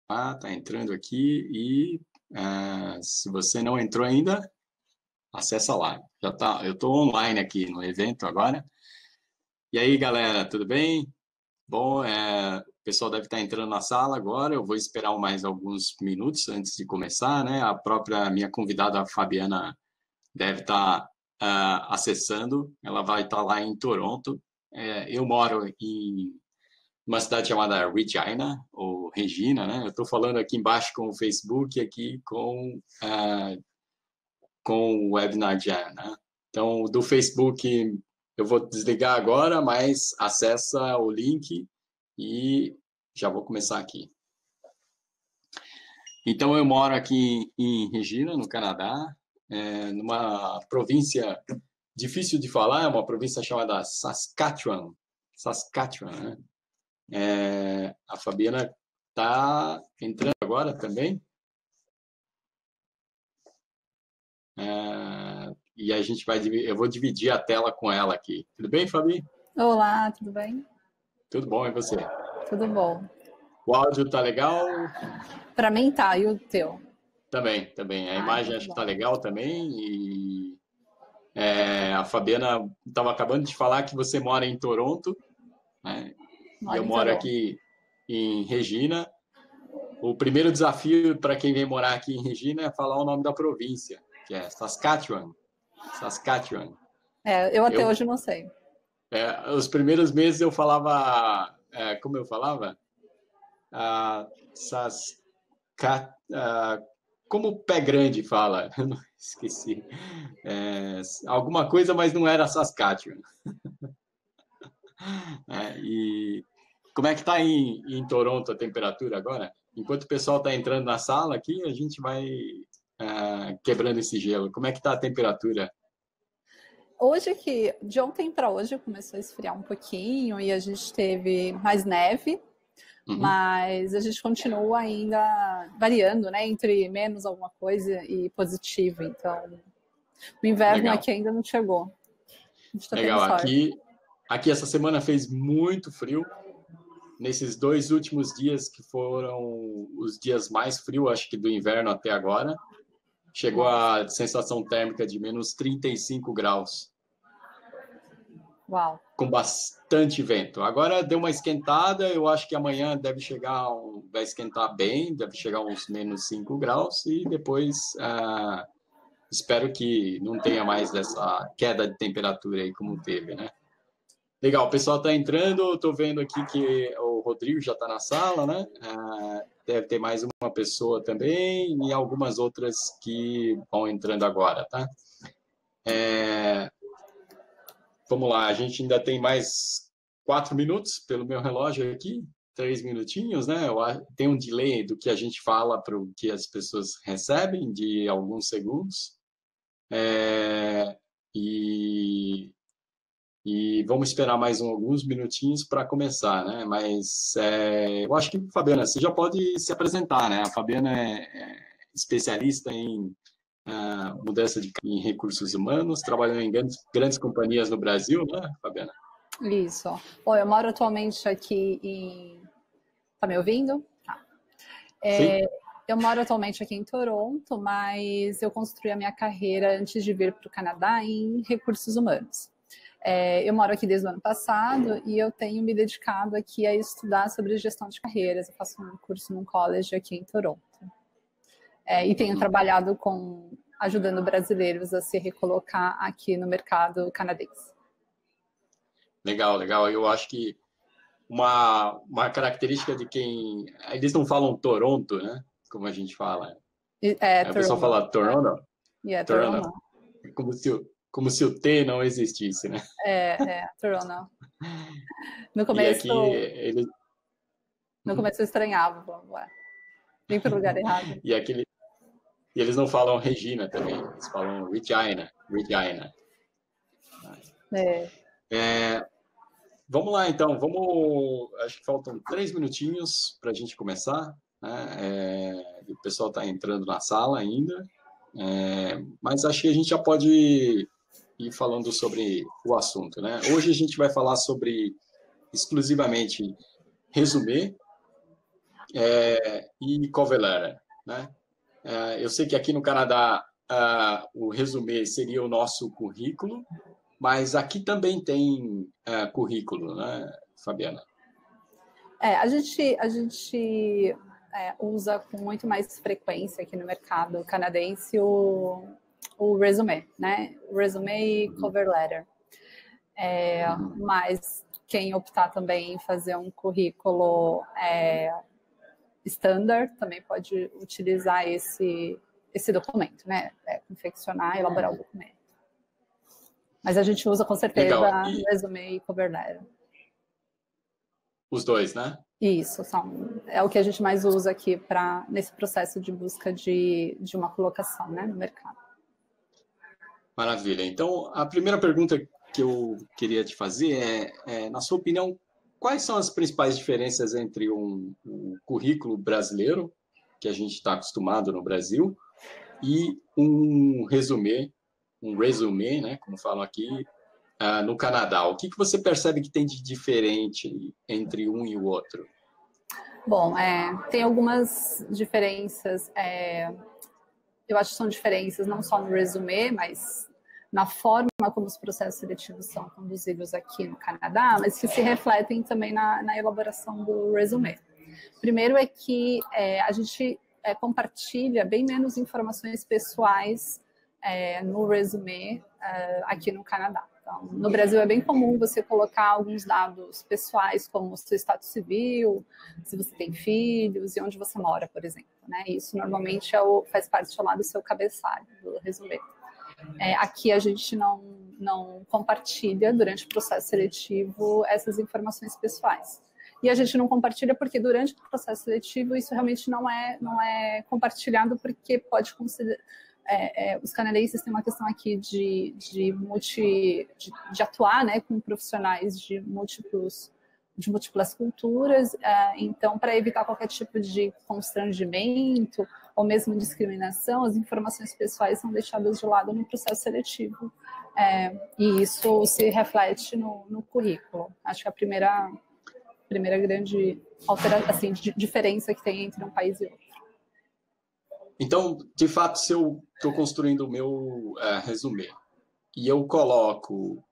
Tá entrando aqui e se você não entrou ainda, acessa lá. Já tá, eu estou online aqui no evento agora. E aí, galera, tudo bem? Bom, o pessoal deve estar entrando na sala agora. Eu vou esperar mais alguns minutos antes de começar, né? A própria minha convidada, a Fabiana, deve estar acessando. Ela vai estar lá em Toronto. Eu moro em uma cidade chamada Regina, ou Regina, né? Eu estou falando aqui embaixo com o Facebook, aqui com o Webinar Jam, né? Então, do Facebook, eu vou desligar agora, mas acessa o link e já vou começar aqui. Então, eu moro aqui em Regina, no Canadá, numa província difícil de falar, é uma província chamada Saskatchewan. Saskatchewan, né? A Fabiana está entrando agora também. E a gente eu vou dividir a tela com ela aqui. Tudo bem, Fabi? Olá, tudo bem? Tudo bom, e você? Tudo bom. O áudio tá legal? Para mim tá, e o teu? Também. A imagem acho que tá legal também. E a Fabiana estava acabando de falar que você mora em Toronto, né? E eu moro aqui em Regina. O primeiro desafio para quem vem morar aqui em Regina é falar o nome da província, que é Saskatchewan. Saskatchewan. Eu até hoje não sei. Os primeiros meses eu falava... como eu falava? Como Pé Grande fala, esqueci. Alguma coisa, mas não era Saskatchewan. E como é que está em Toronto a temperatura agora? Enquanto o pessoal está entrando na sala aqui, a gente vai quebrando esse gelo. Como é que está a temperatura? Hoje de ontem para hoje começou a esfriar um pouquinho e a gente teve mais neve, mas a gente continua ainda variando, né, entre menos alguma coisa e positivo. Então, o inverno aqui ainda não chegou. A gente tá Legal. tendo sorte. Aqui essa semana fez muito frio. Nesses 2 últimos dias, que foram os dias mais frios, acho que do inverno até agora, chegou a sensação térmica de menos 35 graus. Uau. Com bastante vento. Agora deu uma esquentada, eu acho que amanhã vai esquentar bem, deve chegar uns menos 5 graus, e depois espero que não tenha mais essa queda de temperatura aí como teve, né? Legal, o pessoal está entrando, estou vendo aqui que o Rodrigo já está na sala, né? Deve ter mais uma pessoa também e algumas outras que vão entrando agora, tá? Vamos lá, a gente ainda tem mais 4 minutos pelo meu relógio aqui, 3 minutinhos, né? Tem um delay do que a gente fala para o que as pessoas recebem, de alguns segundos. E vamos esperar mais alguns minutinhos para começar, né? Mas eu acho que, Fabiana, você já pode se apresentar, né? A Fabiana é especialista em mudança em recursos humanos, trabalhando em grandes companhias no Brasil, né, Fabiana? Isso. Bom, eu moro atualmente aqui em... Tá me ouvindo? Tá. Sim. Eu moro atualmente aqui em Toronto, mas eu construí a minha carreira antes de vir para o Canadá em recursos humanos. Eu moro aqui desde o ano passado e eu tenho me dedicado aqui a estudar sobre gestão de carreiras. Eu faço um curso num college aqui em Toronto. E tenho trabalhado ajudando brasileiros a se recolocar aqui no mercado canadense. Legal. Eu acho que uma característica de quem... Eles não falam Toronto, né? Como a gente fala. O pessoal fala Toronto. Toronto. Como se o T não existisse, né? Toronto. No começo... E aqui No começo eu estranhava, vem para o lugar errado. E eles não falam Regina também, eles falam Regina. Vamos lá, então. Acho que faltam 3 minutinhos para a gente começar, né? O pessoal está entrando na sala ainda, mas acho que a gente já pode ir falando sobre o assunto, né? Hoje a gente vai falar sobre exclusivamente resumê, e cover letter, né? Eu sei que aqui no Canadá o resumê seria o nosso currículo, mas aqui também tem currículo, né, Fabiana? A gente usa com muito mais frequência aqui no mercado canadense o resume, né? O resume e cover letter. Mas quem optar também em fazer um currículo standard também pode utilizar esse documento, né? Confeccionar, elaborar o documento. Mas a gente usa com certeza resume e cover letter. Os dois, né? Isso, é o que a gente mais usa aqui nesse processo de busca de uma colocação, né, no mercado. Maravilha. Então, a primeira pergunta que eu queria te fazer na sua opinião, quais são as principais diferenças entre um currículo brasileiro, que a gente está acostumado no Brasil, e um resume, né, como falam aqui, no Canadá? O que você percebe que tem de diferente entre um e o outro? Bom, tem algumas diferenças. Eu acho que são diferenças não só no resume, mas na forma como os processos seletivos são conduzidos aqui no Canadá, mas que se refletem também na elaboração do resume. Primeiro é que a gente compartilha bem menos informações pessoais no resume aqui no Canadá. Então, no Brasil é bem comum você colocar alguns dados pessoais, como o seu status civil, se você tem filhos e onde você mora, por exemplo, né? Isso normalmente faz parte lá do seu cabeçalho, do resume. Aqui a gente não compartilha durante o processo seletivo essas informações pessoais. E a gente não compartilha porque durante o processo seletivo isso realmente não é compartilhado, porque pode considerar... os canadenses têm uma questão aqui de atuar, né, com profissionais de múltiplas culturas, então, para evitar qualquer tipo de constrangimento ou mesmo discriminação, as informações pessoais são deixadas de lado no processo seletivo, e isso se reflete no currículo. Acho que a primeira grande assim, diferença que tem entre um país e outro. Então, de fato, se eu estou construindo o meu resumê e eu coloco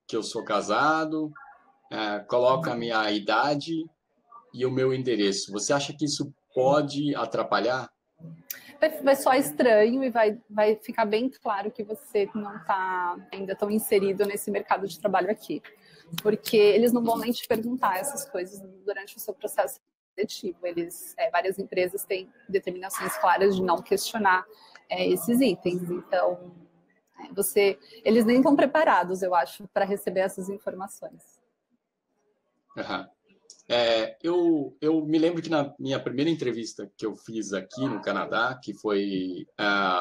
que eu sou casado, coloco a minha idade e o meu endereço, você acha que isso pode atrapalhar? Vai soar estranho e vai ficar bem claro que você não está ainda tão inserido nesse mercado de trabalho aqui. Porque eles não vão nem te perguntar essas coisas durante o seu processo seletivo. Várias empresas têm determinações claras de não questionar esses itens. Então, eles nem estão preparados, eu acho, para receber essas informações. Uhum. Eu me lembro que na minha primeira entrevista que eu fiz aqui no Canadá, que foi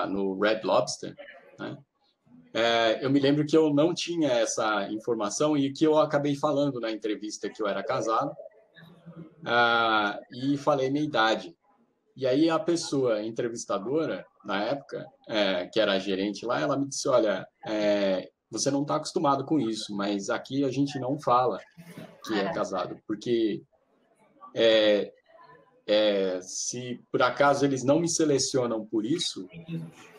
no Red Lobster, né? Eu me lembro que eu não tinha essa informação e que eu acabei falando na entrevista que eu era casado e falei minha idade. E aí a pessoa entrevistadora, na época, que era a gerente lá, ela me disse, olha, você não está acostumado com isso, mas aqui a gente não fala que é casado, porque se por acaso eles não me selecionam por isso,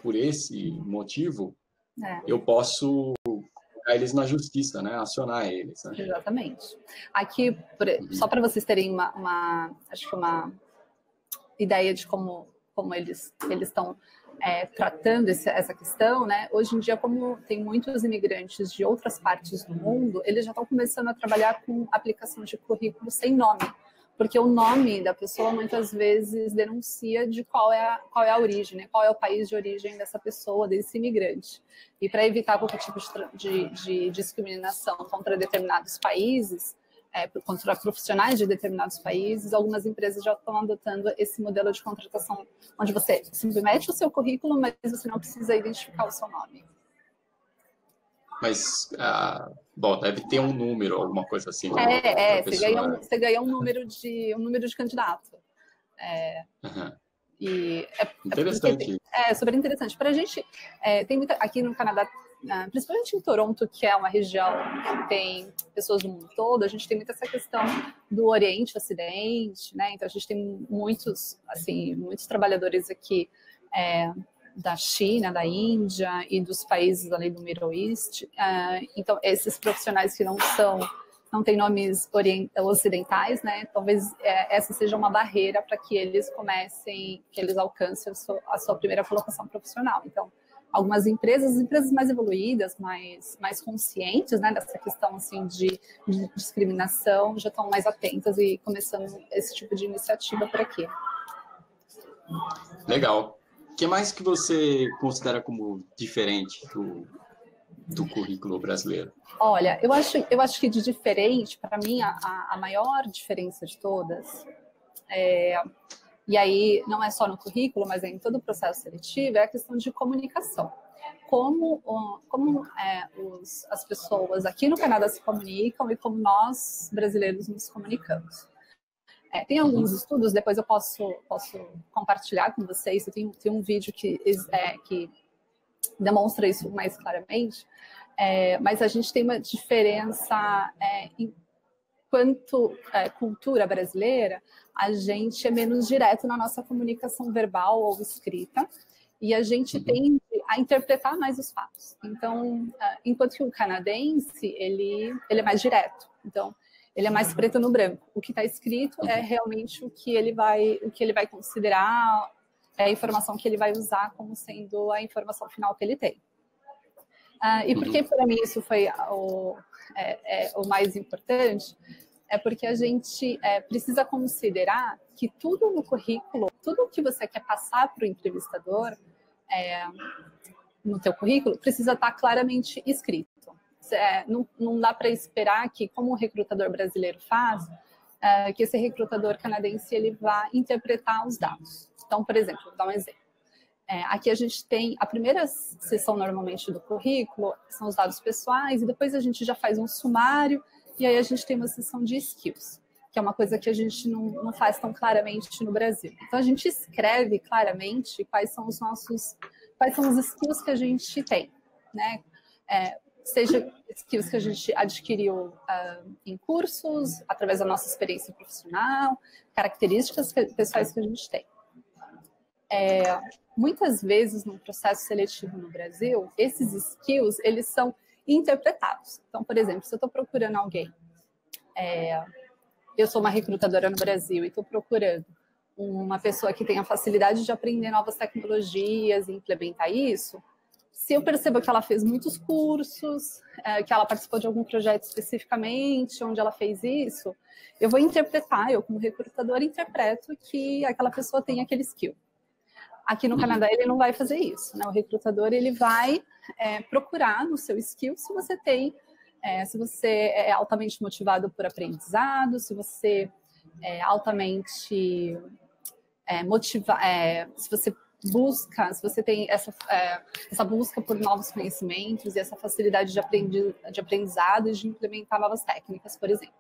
por esse motivo, eu posso colocar eles na justiça, né? Acionar eles. Né? Exatamente. Aqui, só para vocês terem acho que uma ideia de como eles estão tratando essa questão, né? Hoje em dia, como tem muitos imigrantes de outras partes do mundo, eles já estão começando a trabalhar com aplicação de currículo sem nome, porque o nome da pessoa muitas vezes denuncia de qual é a origem, né? Qual é o país de origem dessa pessoa, desse imigrante. E para evitar qualquer tipo de discriminação contra determinados países, contra profissionais de determinados países, algumas empresas já estão adotando esse modelo de contratação, onde você submete o seu currículo, mas você não precisa identificar o seu nome. Mas, bom, deve ter um número, alguma coisa assim. Você ganha um número de candidato. Interessante. Super interessante. Para a gente, aqui no Canadá, principalmente em Toronto, que é uma região que tem pessoas do mundo todo, a gente tem muito essa questão do Oriente, Ocidente, né? Então a gente tem muitos trabalhadores aqui da China, da Índia e dos países ali do Middle East. Então esses profissionais que não têm nomes ocidentais, né? Talvez essa seja uma barreira para que eles alcancem a sua primeira colocação profissional. Então, algumas empresas mais evoluídas, mais conscientes, né, dessa questão assim de discriminação, já estão mais atentas e começando esse tipo de iniciativa por aqui. Legal. O que mais que você considera como diferente do currículo brasileiro? Olha, eu acho que de diferente, para mim, a maior diferença de todas, e aí não é só no currículo, mas é em todo o processo seletivo, é a questão de comunicação. Como as pessoas aqui no Canadá se comunicam e como nós, brasileiros, nos comunicamos. Tem alguns estudos, depois eu posso compartilhar com vocês, tem um vídeo que demonstra isso mais claramente, mas a gente tem uma diferença enquanto cultura brasileira, a gente é menos direto na nossa comunicação verbal ou escrita, e a gente tende a interpretar mais os fatos. Então, enquanto que o canadense, ele é mais direto. Então, ele é mais preto no branco. O que está escrito é realmente o que ele vai considerar, a informação que ele vai usar como sendo a informação final que ele tem. E por que para mim isso foi o mais importante? É porque a gente precisa considerar que tudo no currículo, tudo que você quer passar para o entrevistador no teu currículo, precisa estar claramente escrito. Não dá para esperar que, como o recrutador brasileiro faz, que esse recrutador canadense ele vá interpretar os dados. Então, por exemplo, vou dar um exemplo. Aqui a gente tem a primeira seção normalmente do currículo, são os dados pessoais, e depois a gente já faz um sumário, e aí a gente tem uma seção de skills, que é uma coisa que a gente não faz tão claramente no Brasil. Então a gente escreve claramente quais são os skills que a gente tem, né? Seja skills que a gente adquiriu em cursos, através da nossa experiência profissional, características pessoais que a gente tem. Muitas vezes, no processo seletivo no Brasil, esses skills, eles são interpretados. Então, por exemplo, se eu estou procurando alguém, eu sou uma recrutadora no Brasil e estou procurando uma pessoa que tenha facilidade de aprender novas tecnologias e implementar isso, se eu percebo que ela fez muitos cursos, que ela participou de algum projeto especificamente, onde ela fez isso, eu vou interpretar, eu como recrutadora interpreto que aquela pessoa tem aquele skill. Aqui no Canadá ele não vai fazer isso, né? O recrutador ele vai procurar no seu skill se você se você é altamente motivado por aprendizado, se você é altamente se você busca, se você tem essa busca por novos conhecimentos e essa facilidade de aprendizado e de implementar novas técnicas, por exemplo.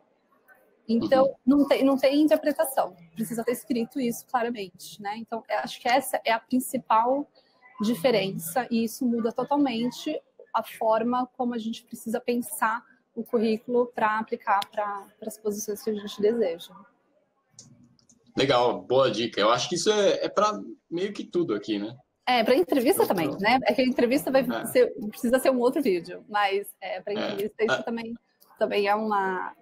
Então, não tem interpretação, precisa ter escrito isso claramente, né? Então, acho que essa é a principal diferença e isso muda totalmente a forma como a gente precisa pensar o currículo para aplicar para as posições que a gente deseja. Legal, boa dica. Eu acho que isso é para meio que tudo aqui, né? Para entrevista também, né? É que a entrevista precisa ser um outro vídeo, mas para entrevista isso também é uma...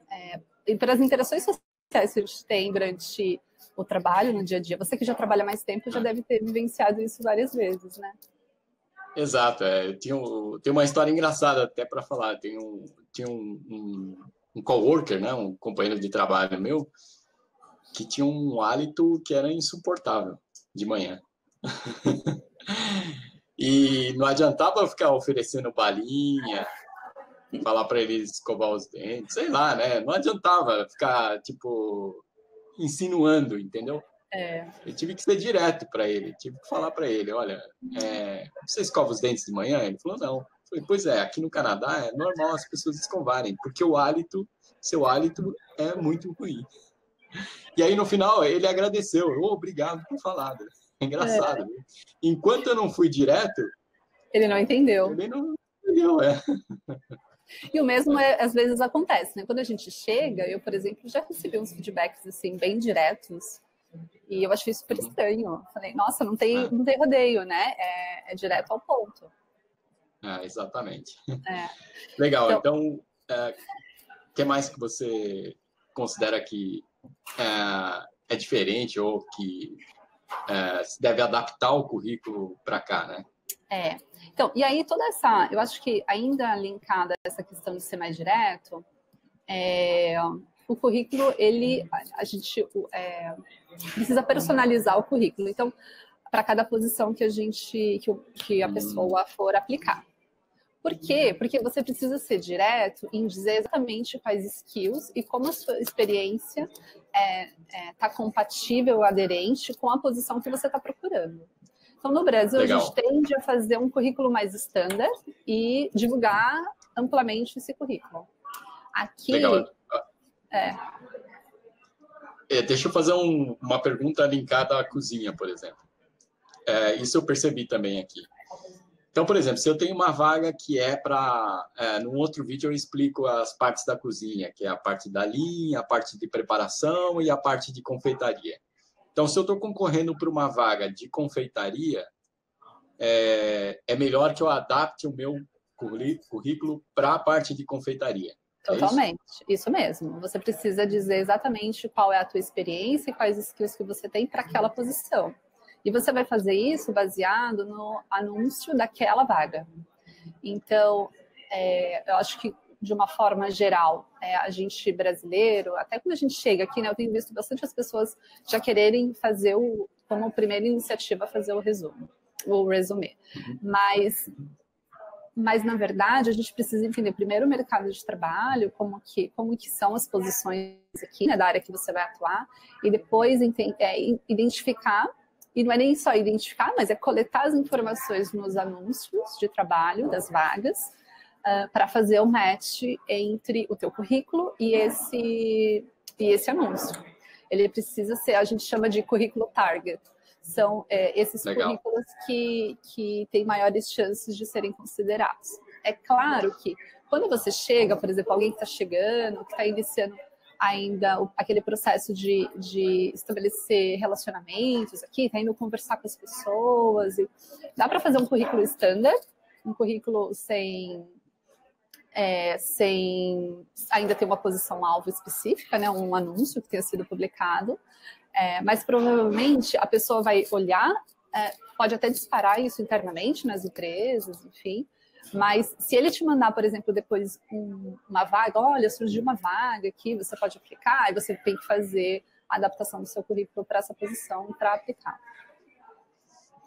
E para as interações sociais que a gente tem durante o trabalho, no dia a dia, você que já trabalha mais tempo já deve ter vivenciado isso várias vezes, né? Exato. Tem uma história engraçada até para falar. Tinha um coworker, né? Um companheiro de trabalho meu, que tinha um hálito que era insuportável de manhã. E não adiantava ficar oferecendo balinha, falar para ele escovar os dentes, sei lá, né? Não adiantava ficar, tipo, insinuando, entendeu? Eu tive que ser direto para ele, tive que falar para ele, olha, você escova os dentes de manhã? Ele falou, não. Eu falei, pois aqui no Canadá é normal as pessoas escovarem, porque seu hálito é muito ruim. E aí, no final, ele agradeceu. Obrigado por falar. Engraçado. Enquanto eu não fui direto... Ele não entendeu. Ele eu, E o mesmo, às vezes, acontece, né? Quando a gente chega, eu, por exemplo, já recebi uns feedbacks, assim, bem diretos, e eu achei super estranho. Falei, nossa, não tem rodeio, né? É direto ao ponto. Exatamente. É. Legal, então, o que mais que você considera que é diferente ou que se deve adaptar o currículo para cá, né? Então, e aí toda essa, eu acho que ainda linkada a essa questão de ser mais direto, o currículo, a gente precisa personalizar o currículo. Então, para cada posição que a pessoa for aplicar. Por quê? Porque você precisa ser direto em dizer exatamente quais skills e como a sua experiência está compatível, aderente com a posição que você está procurando. Então, no Brasil, Legal. A gente tende a fazer um currículo mais standard e divulgar amplamente esse currículo. Aqui... Legal. Deixa eu fazer uma pergunta linkada à cozinha, por exemplo. Isso eu percebi também aqui. Então, por exemplo, se eu tenho uma vaga que num outro vídeo eu explico as partes da cozinha, que é a parte da linha, a parte de preparação e a parte de confeitaria. Então, se eu estou concorrendo para uma vaga de confeitaria, é melhor que eu adapte o meu currículo para a parte de confeitaria. Totalmente, isso mesmo. Você precisa dizer exatamente qual é a tua experiência e quais skills que você tem para aquela posição. E você vai fazer isso baseado no anúncio daquela vaga. Então, eu acho que, de uma forma geral, a gente brasileiro, até quando a gente chega aqui, né, eu tenho visto bastante as pessoas já quererem fazer, como primeira iniciativa, fazer o resumê. Mas, na verdade, a gente precisa entender primeiro o mercado de trabalho, como que são as posições aqui, né, da área que você vai atuar, e depois identificar. E não é nem só identificar, mas é coletar as informações nos anúncios de trabalho das vagas para fazer o match entre o teu currículo e esse anúncio. Ele precisa ser, a gente chama de currículo target. São esses Legal. currículos que têm maiores chances de serem considerados. É claro que quando você chega, por exemplo, alguém que está chegando, que está iniciando ainda aquele processo de estabelecer relacionamentos aqui, tá indo conversar com as pessoas. Dá para fazer um currículo standard, um currículo sem ainda ter uma posição-alvo específica, né, um anúncio que tenha sido publicado, mas provavelmente a pessoa vai olhar, pode até disparar isso internamente nas empresas, enfim, mas se ele te mandar, por exemplo, depois uma vaga, olha, surgiu uma vaga aqui, você pode aplicar, e você tem que fazer a adaptação do seu currículo para essa posição para aplicar.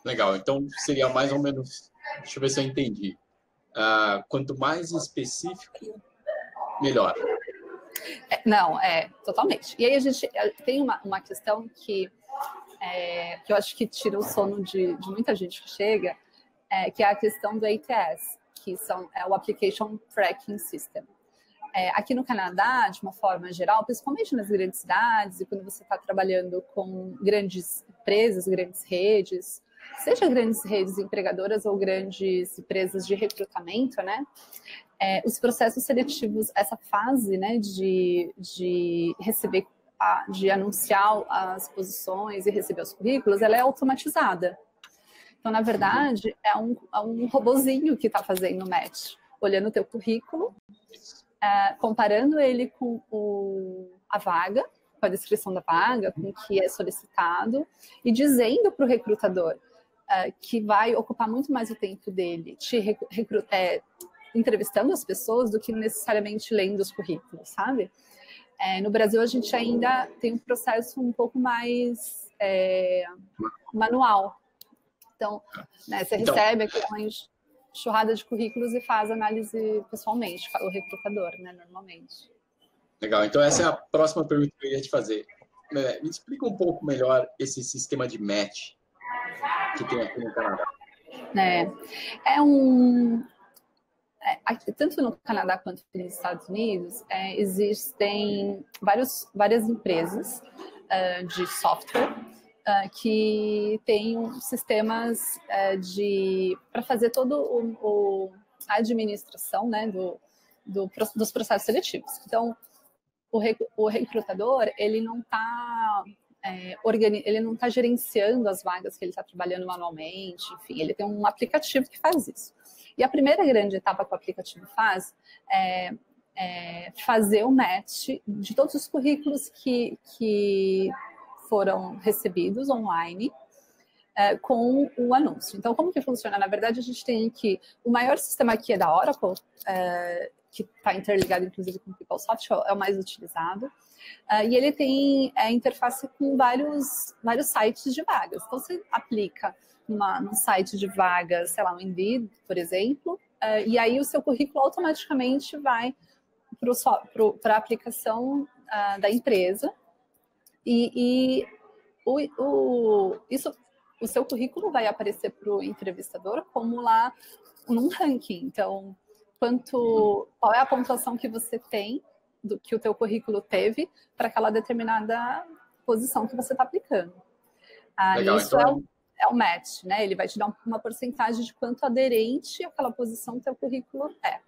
Legal, então seria mais ou menos, deixa eu ver se eu entendi. Quanto mais específico, melhor. Não, totalmente. E aí a gente tem uma questão que eu acho que tira o sono de muita gente que chega, que é a questão do ATS, que é o Application Tracking System. Aqui no Canadá, de uma forma geral, principalmente nas grandes cidades, e quando você está trabalhando com grandes empresas, grandes redes, seja grandes redes empregadoras ou grandes empresas de recrutamento, né? Os processos seletivos, essa fase, né, de receber, de anunciar as posições e receber os currículos, ela é automatizada. Então, na verdade, é um robozinho que está fazendo o match, olhando o teu currículo, comparando ele com a vaga, com a descrição da vaga, com o que é solicitado, e dizendo para o recrutador que vai ocupar muito mais o tempo dele entrevistando as pessoas do que necessariamente lendo os currículos, sabe? No Brasil, a gente ainda tem um processo um pouco mais manual. Então, né, você recebe aqui uma enxurrada de currículos e faz análise pessoalmente, o recrutador, né, normalmente. Legal, então essa é a próxima pergunta que eu ia te fazer. Me explica um pouco melhor esse sistema de match que tem aqui no Canadá. Tanto no Canadá quanto nos Estados Unidos, existem várias empresas de software que têm sistemas para fazer todo administração, né, dos processos seletivos. Então, o recrutador, ele não está gerenciando as vagas que ele está trabalhando manualmente, enfim, ele tem um aplicativo que faz isso. E a primeira grande etapa que o aplicativo faz é fazer o match de todos os currículos que foram recebidos online com o anúncio. Então, como que funciona? Na verdade, a gente tem aqui, o maior sistema aqui é da Oracle, que está interligado, inclusive, com o PeopleSoft, é o mais utilizado. E ele tem interface com vários sites de vagas. Então, você aplica num site de vagas, sei lá, um Indeed, por exemplo, e aí o seu currículo automaticamente vai para a aplicação da empresa. E o seu currículo vai aparecer para o entrevistador como lá num ranking. Então, qual é a pontuação que você tem, que o teu currículo teve para aquela determinada posição que você está aplicando. Legal, isso então... é o match, né? Ele vai te dar uma porcentagem de quanto aderente àquela posição teu currículo é.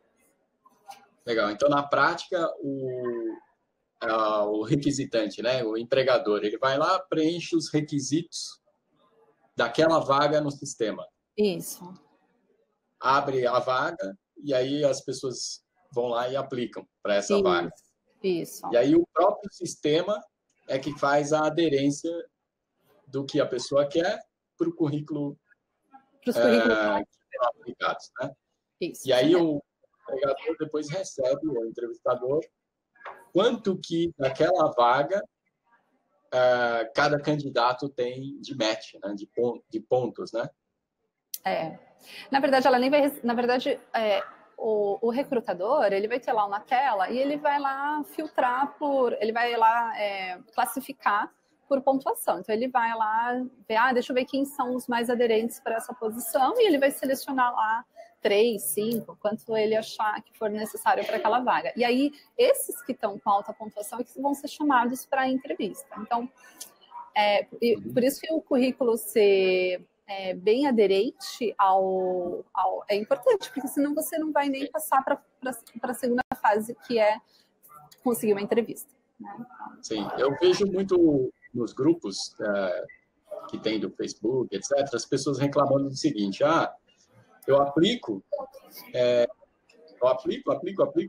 Legal, então na prática o requisitante, né, o empregador, ele vai lá, preenche os requisitos daquela vaga no sistema. Isso. Abre a vaga e aí as pessoas vão lá e aplicam para essa vaga. Isso. E aí o próprio sistema é que faz a aderência do que a pessoa quer para o currículo que serão aplicados, né? Isso. E aí o empregador depois recebe, o entrevistador, quanto que naquela vaga cada candidato tem de match, né? de pontos, né? Na verdade, ela nem vai... Na verdade, o recrutador, ele vai ter lá uma tela e ele vai lá filtrar ele vai lá classificar por pontuação. Então, ele vai lá ver, deixa eu ver quem são os mais aderentes para essa posição, e ele vai selecionar lá 3, 5, quanto ele achar que for necessário para aquela vaga. E aí, esses que estão com alta pontuação vão ser chamados para a entrevista. Então, por isso que o currículo ser bem aderente é importante, porque senão você não vai nem passar para a segunda fase, que é conseguir uma entrevista. Né? Sim, eu vejo muito nos grupos que tem do Facebook, etc., as pessoas reclamando do seguinte: eu aplico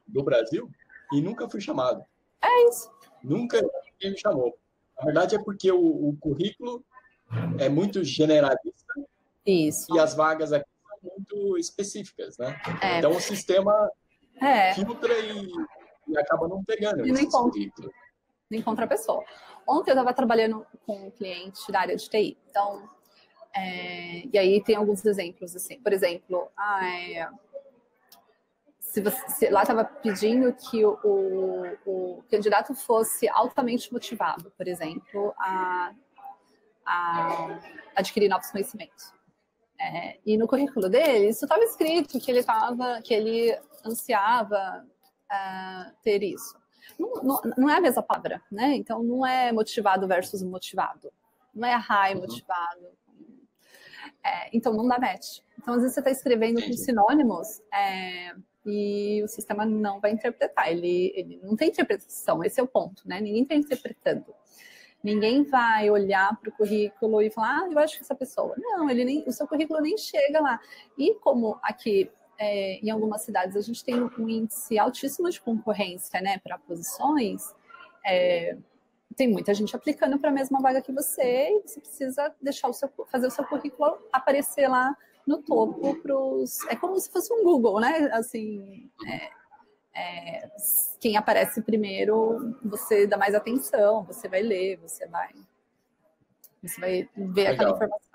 do Brasil e nunca fui chamado. É isso. Nunca ninguém me chamou. Na verdade, é porque o currículo é muito generalista. Isso. E as vagas aqui são muito específicas, né? Então, o sistema filtra e acaba não pegando esse currículo. Não encontra a pessoa. Ontem eu estava trabalhando com um cliente da área de TI. Então, e aí tem alguns exemplos, assim. Por exemplo, se lá estava pedindo que o candidato fosse altamente motivado, por exemplo, a adquirir novos conhecimentos. E no currículo dele, isso estava escrito que ele ansiava ter isso. Não é a mesma palavra, né? Então, não é motivado versus motivado. Não é high motivado. Então, não dá match. Então, às vezes, você está escrevendo com sinônimos e o sistema não vai interpretar. Ele não tem interpretação, esse é o ponto, né? Ninguém está interpretando. Ninguém vai olhar para o currículo e falar, eu acho que essa pessoa... Não, o seu currículo nem chega lá. E como aqui... em algumas cidades a gente tem um índice altíssimo de concorrência, né, para posições, tem muita gente aplicando para a mesma vaga que você, e você precisa fazer o seu currículo aparecer lá no topo é como se fosse um Google, né? Assim, quem aparece primeiro, você dá mais atenção, você vai ler, você vai ver aquela informação.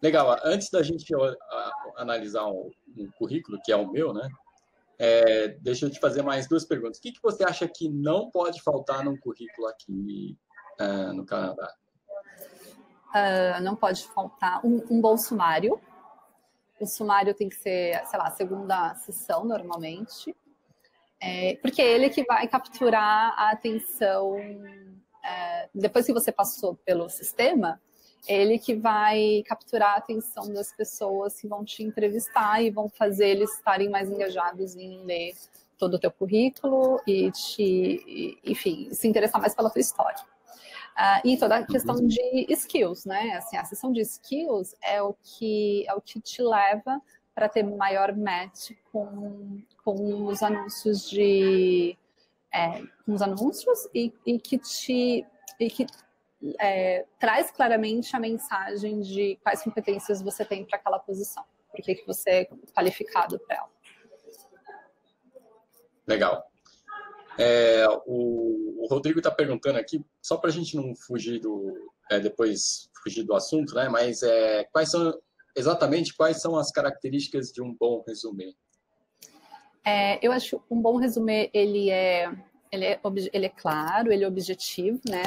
Legal. Antes da gente analisar um currículo, que é o meu, né? Deixa eu te fazer mais 2 perguntas. O que você acha que não pode faltar num currículo aqui no Canadá? Não pode faltar um bom sumário. O sumário tem que ser, sei lá, a segunda sessão, normalmente. Porque é ele que vai capturar a atenção. Depois que você passou pelo sistema, ele que vai capturar a atenção das pessoas que vão te entrevistar e vão fazer eles estarem mais engajados em ler todo o teu currículo e enfim, se interessar mais pela tua história. E toda a questão de skills, né? Assim, a seção de skills é o que te leva para ter maior match com os anúncios com os anúncios e que traz claramente a mensagem de quais competências você tem para aquela posição, por que você é qualificado para ela. Legal. O Rodrigo está perguntando aqui, só para a gente não fugir depois fugir do assunto, né? Mas exatamente quais são as características de um bom resumê? Eu acho um bom resumê, ele é claro, ele é objetivo, né?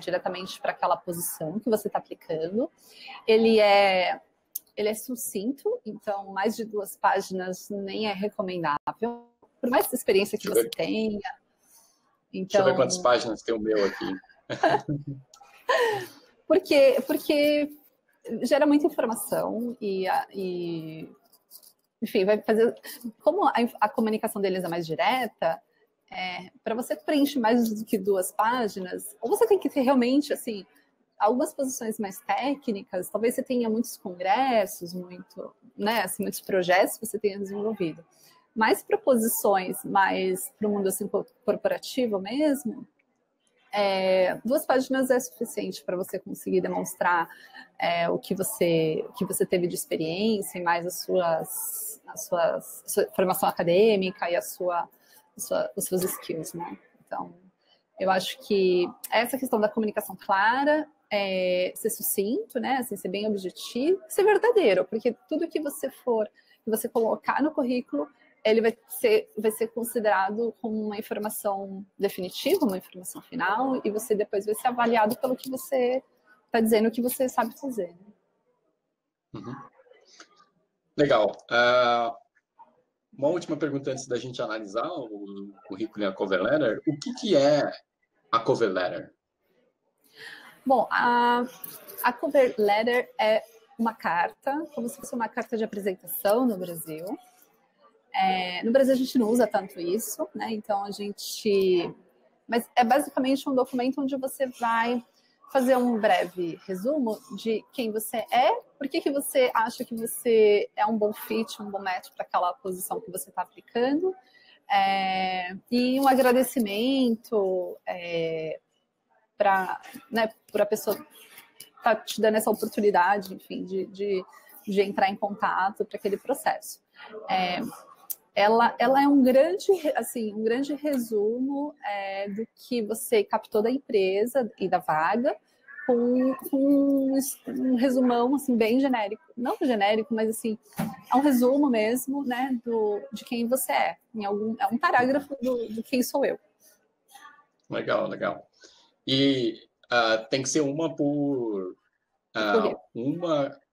Diretamente para aquela posição que você está aplicando. Ele é sucinto, então mais de 2 páginas nem é recomendável, por mais experiência que você tenha. Então, deixa eu ver quantas páginas tem o meu aqui. Porque gera muita informação enfim, vai fazer... Como a comunicação deles é mais direta, para você preencher mais do que 2 páginas, ou você tem que ter realmente, assim, algumas posições mais técnicas, talvez você tenha muitos congressos, muitos projetos que você tenha desenvolvido. Mas para posições mais para o mundo assim, corporativo mesmo, 2 páginas é suficiente para você conseguir demonstrar o que você teve de experiência e mais a sua formação acadêmica e os seus skills, né? Então, eu acho que essa questão da comunicação clara, ser sucinto, né? Assim, ser bem objetivo, ser verdadeiro, porque tudo que você colocar no currículo, ele vai ser considerado como uma informação definitiva, uma informação final, e você depois vai ser avaliado pelo que você está dizendo que você sabe fazer. Uhum. Legal. Uma última pergunta antes da gente analisar o currículo e a cover letter. O que é a cover letter? Bom, a cover letter é uma carta, como se fosse uma carta de apresentação no Brasil. No Brasil a gente não usa tanto isso, né? Então mas é basicamente um documento onde você vai fazer um breve resumo de quem você é, por que você acha que você é um bom fit, um bom match para aquela posição que você está aplicando, e um agradecimento por a pessoa estar te dando essa oportunidade, enfim, de entrar em contato para aquele processo. Ela é um grande resumo do que você captou da empresa e da vaga, com um resumão assim, bem genérico. Não genérico, mas assim, é um resumo mesmo, né, de quem você é. É um parágrafo do quem sou eu. Legal, legal. E tem que ser uma por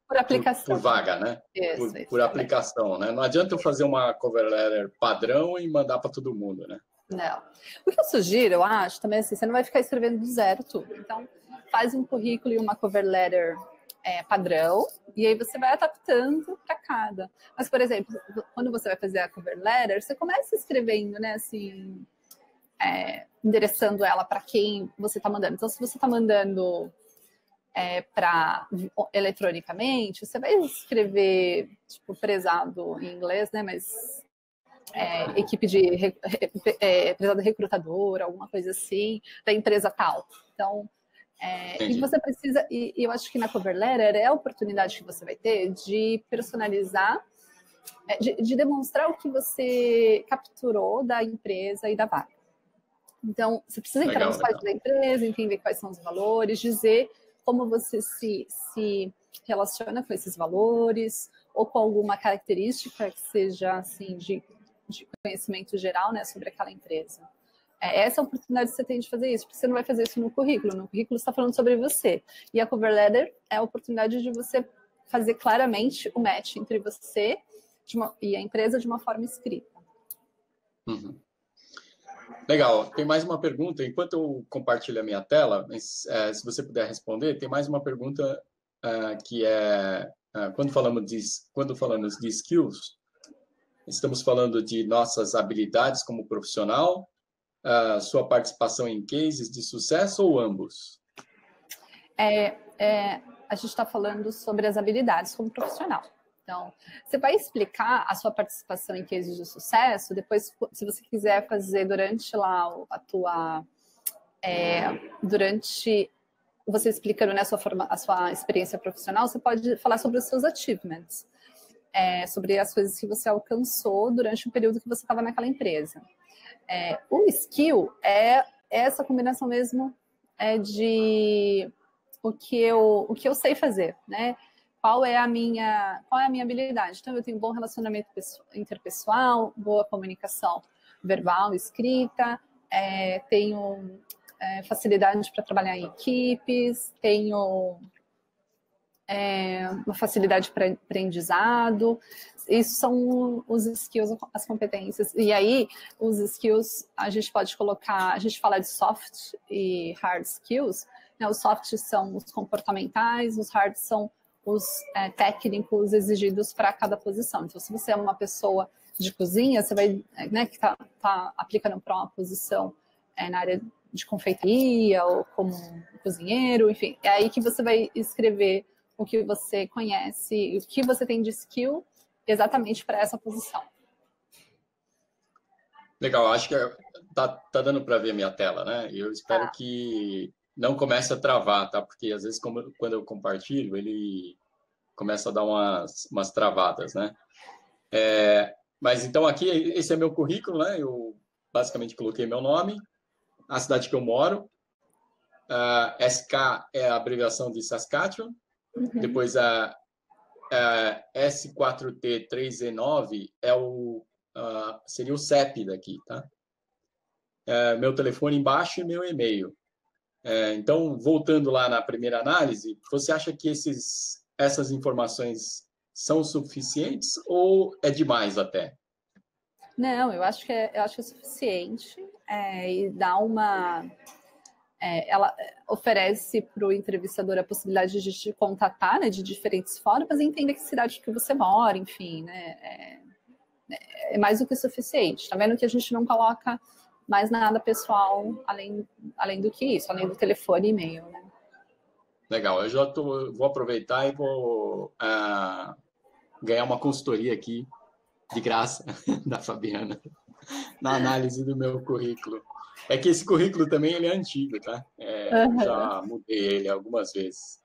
aplicação. Por vaga, né? Isso, por aplicação, né? Não adianta eu fazer uma cover letter padrão e mandar para todo mundo, né? Não. O que eu sugiro, eu acho, também assim, você não vai ficar escrevendo do zero tudo. Então, faz um currículo e uma cover letter padrão, e aí você vai adaptando para cada. Mas, por exemplo, quando você vai fazer a cover letter, você começa escrevendo, né, assim, endereçando ela para quem você está mandando. Então, se você está mandando eletronicamente, você vai escrever, tipo, prezado em inglês, né? Mas equipe de prezado recrutador, alguma coisa assim, da empresa tal. Então, e você precisa, e eu acho que na cover letter é a oportunidade que você vai ter de personalizar, de demonstrar o que você capturou da empresa e da vaga. Então, você precisa entrar no site da empresa, entender quais são os valores, dizer como você se relaciona com esses valores, ou com alguma característica que seja assim, de conhecimento geral, né, sobre aquela empresa. Essa é a oportunidade que você tem de fazer isso, porque você não vai fazer isso no currículo. No currículo você está falando sobre você. E a cover letter é a oportunidade de você fazer claramente o match entre você e a empresa de uma forma escrita. Uhum. Legal. Tem mais uma pergunta. Enquanto eu compartilho a minha tela, se você puder responder, tem mais uma pergunta que é quando falamos de skills, estamos falando de nossas habilidades como profissional, sua participação em cases de sucesso ou ambos? A gente está falando sobre as habilidades como profissional. Então, você vai explicar a sua participação em cases de sucesso, depois, se você quiser fazer durante lá durante você explicando, né, a sua experiência profissional, você pode falar sobre os seus achievements, sobre as coisas que você alcançou durante o período que você estava naquela empresa. O skill é essa combinação mesmo de o que eu sei fazer, né? Qual é a minha habilidade? Então, eu tenho bom relacionamento interpessoal, boa comunicação verbal, escrita, tenho facilidade para trabalhar em equipes, tenho uma facilidade para aprendizado. Isso são os skills, as competências. E aí, os skills, a gente pode colocar, a gente fala de soft e hard skills, né? Os soft são os comportamentais, os hard são os técnicos exigidos para cada posição. Então, se você é uma pessoa de cozinha, você vai, né, que está aplicando para uma posição na área de confeitaria ou como cozinheiro, enfim, é aí que você vai escrever o que você conhece, o que você tem de skill exatamente para essa posição. Legal, acho que tá dando para ver minha tela, né? Eu espero que não comece a travar, tá? Porque às vezes quando eu compartilho, ele começa a dar umas travadas, né? Mas então aqui, esse é meu currículo, né? Eu basicamente coloquei meu nome, a cidade que eu moro, SK é a abreviação de Saskatchewan, depois a S4T3E9 seria o CEP daqui, tá? Meu telefone embaixo e meu e-mail. Então, voltando lá na primeira análise, você acha que essas informações são suficientes ou é demais até? Não, eu acho que é suficiente e dá ela oferece para o entrevistador a possibilidade de te contatar, né, de diferentes formas e entender que cidade que você mora, enfim, né? É mais do que suficiente. Tá vendo que a gente não coloca mais nada pessoal além do que isso, além do telefone e e-mail, né? Legal, eu já vou aproveitar e vou ganhar uma consultoria aqui de graça da Fabiana na análise do meu currículo. É que esse currículo também ele é antigo, tá? Já mudei ele algumas vezes.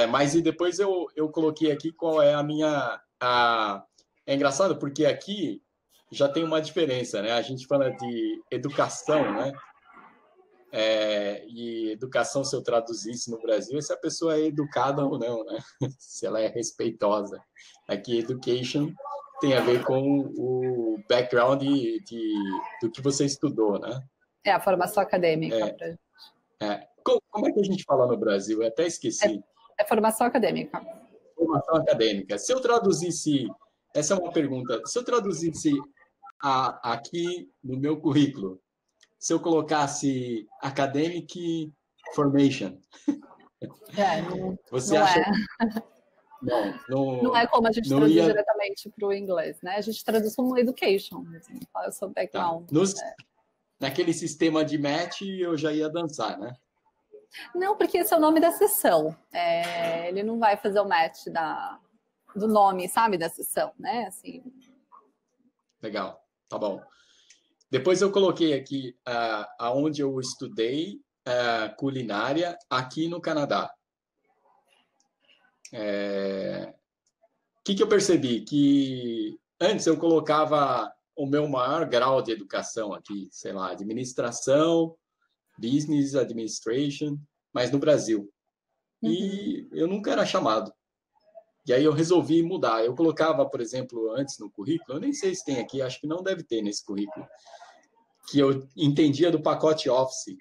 Mas e depois eu coloquei aqui qual é a minha... É engraçado porque aqui já tem uma diferença, né? A gente fala de educação, né? E educação, se eu traduzisse no Brasil, se a pessoa é educada ou não, né? Se ela é respeitosa. Aqui, education tem a ver com o background do que você estudou, né? A formação acadêmica. Como é que a gente fala no Brasil? Eu até esqueci. Formação acadêmica. Formação acadêmica. Se eu traduzisse... Essa é uma pergunta. Se eu traduzisse aqui no meu currículo, se eu colocasse academic formation, você acha... Não é como a gente traduz diretamente para o inglês, né? A gente traduz como education, assim, qual é o seu background. Naquele sistema de match, eu já ia dançar, né? Não, porque esse é o nome da sessão. Ele não vai fazer o match do nome, sabe, da sessão, né? Assim. Legal, tá bom. Depois eu coloquei aqui aonde eu estudei culinária aqui no Canadá. Que eu percebi? Que antes eu colocava o meu maior grau de educação aqui, sei lá, administração, business administration, mas no Brasil. E eu nunca era chamado. E aí eu resolvi mudar. Eu colocava, por exemplo, antes no currículo, eu nem sei se tem aqui, acho que não deve ter nesse currículo, que eu entendia do pacote Office,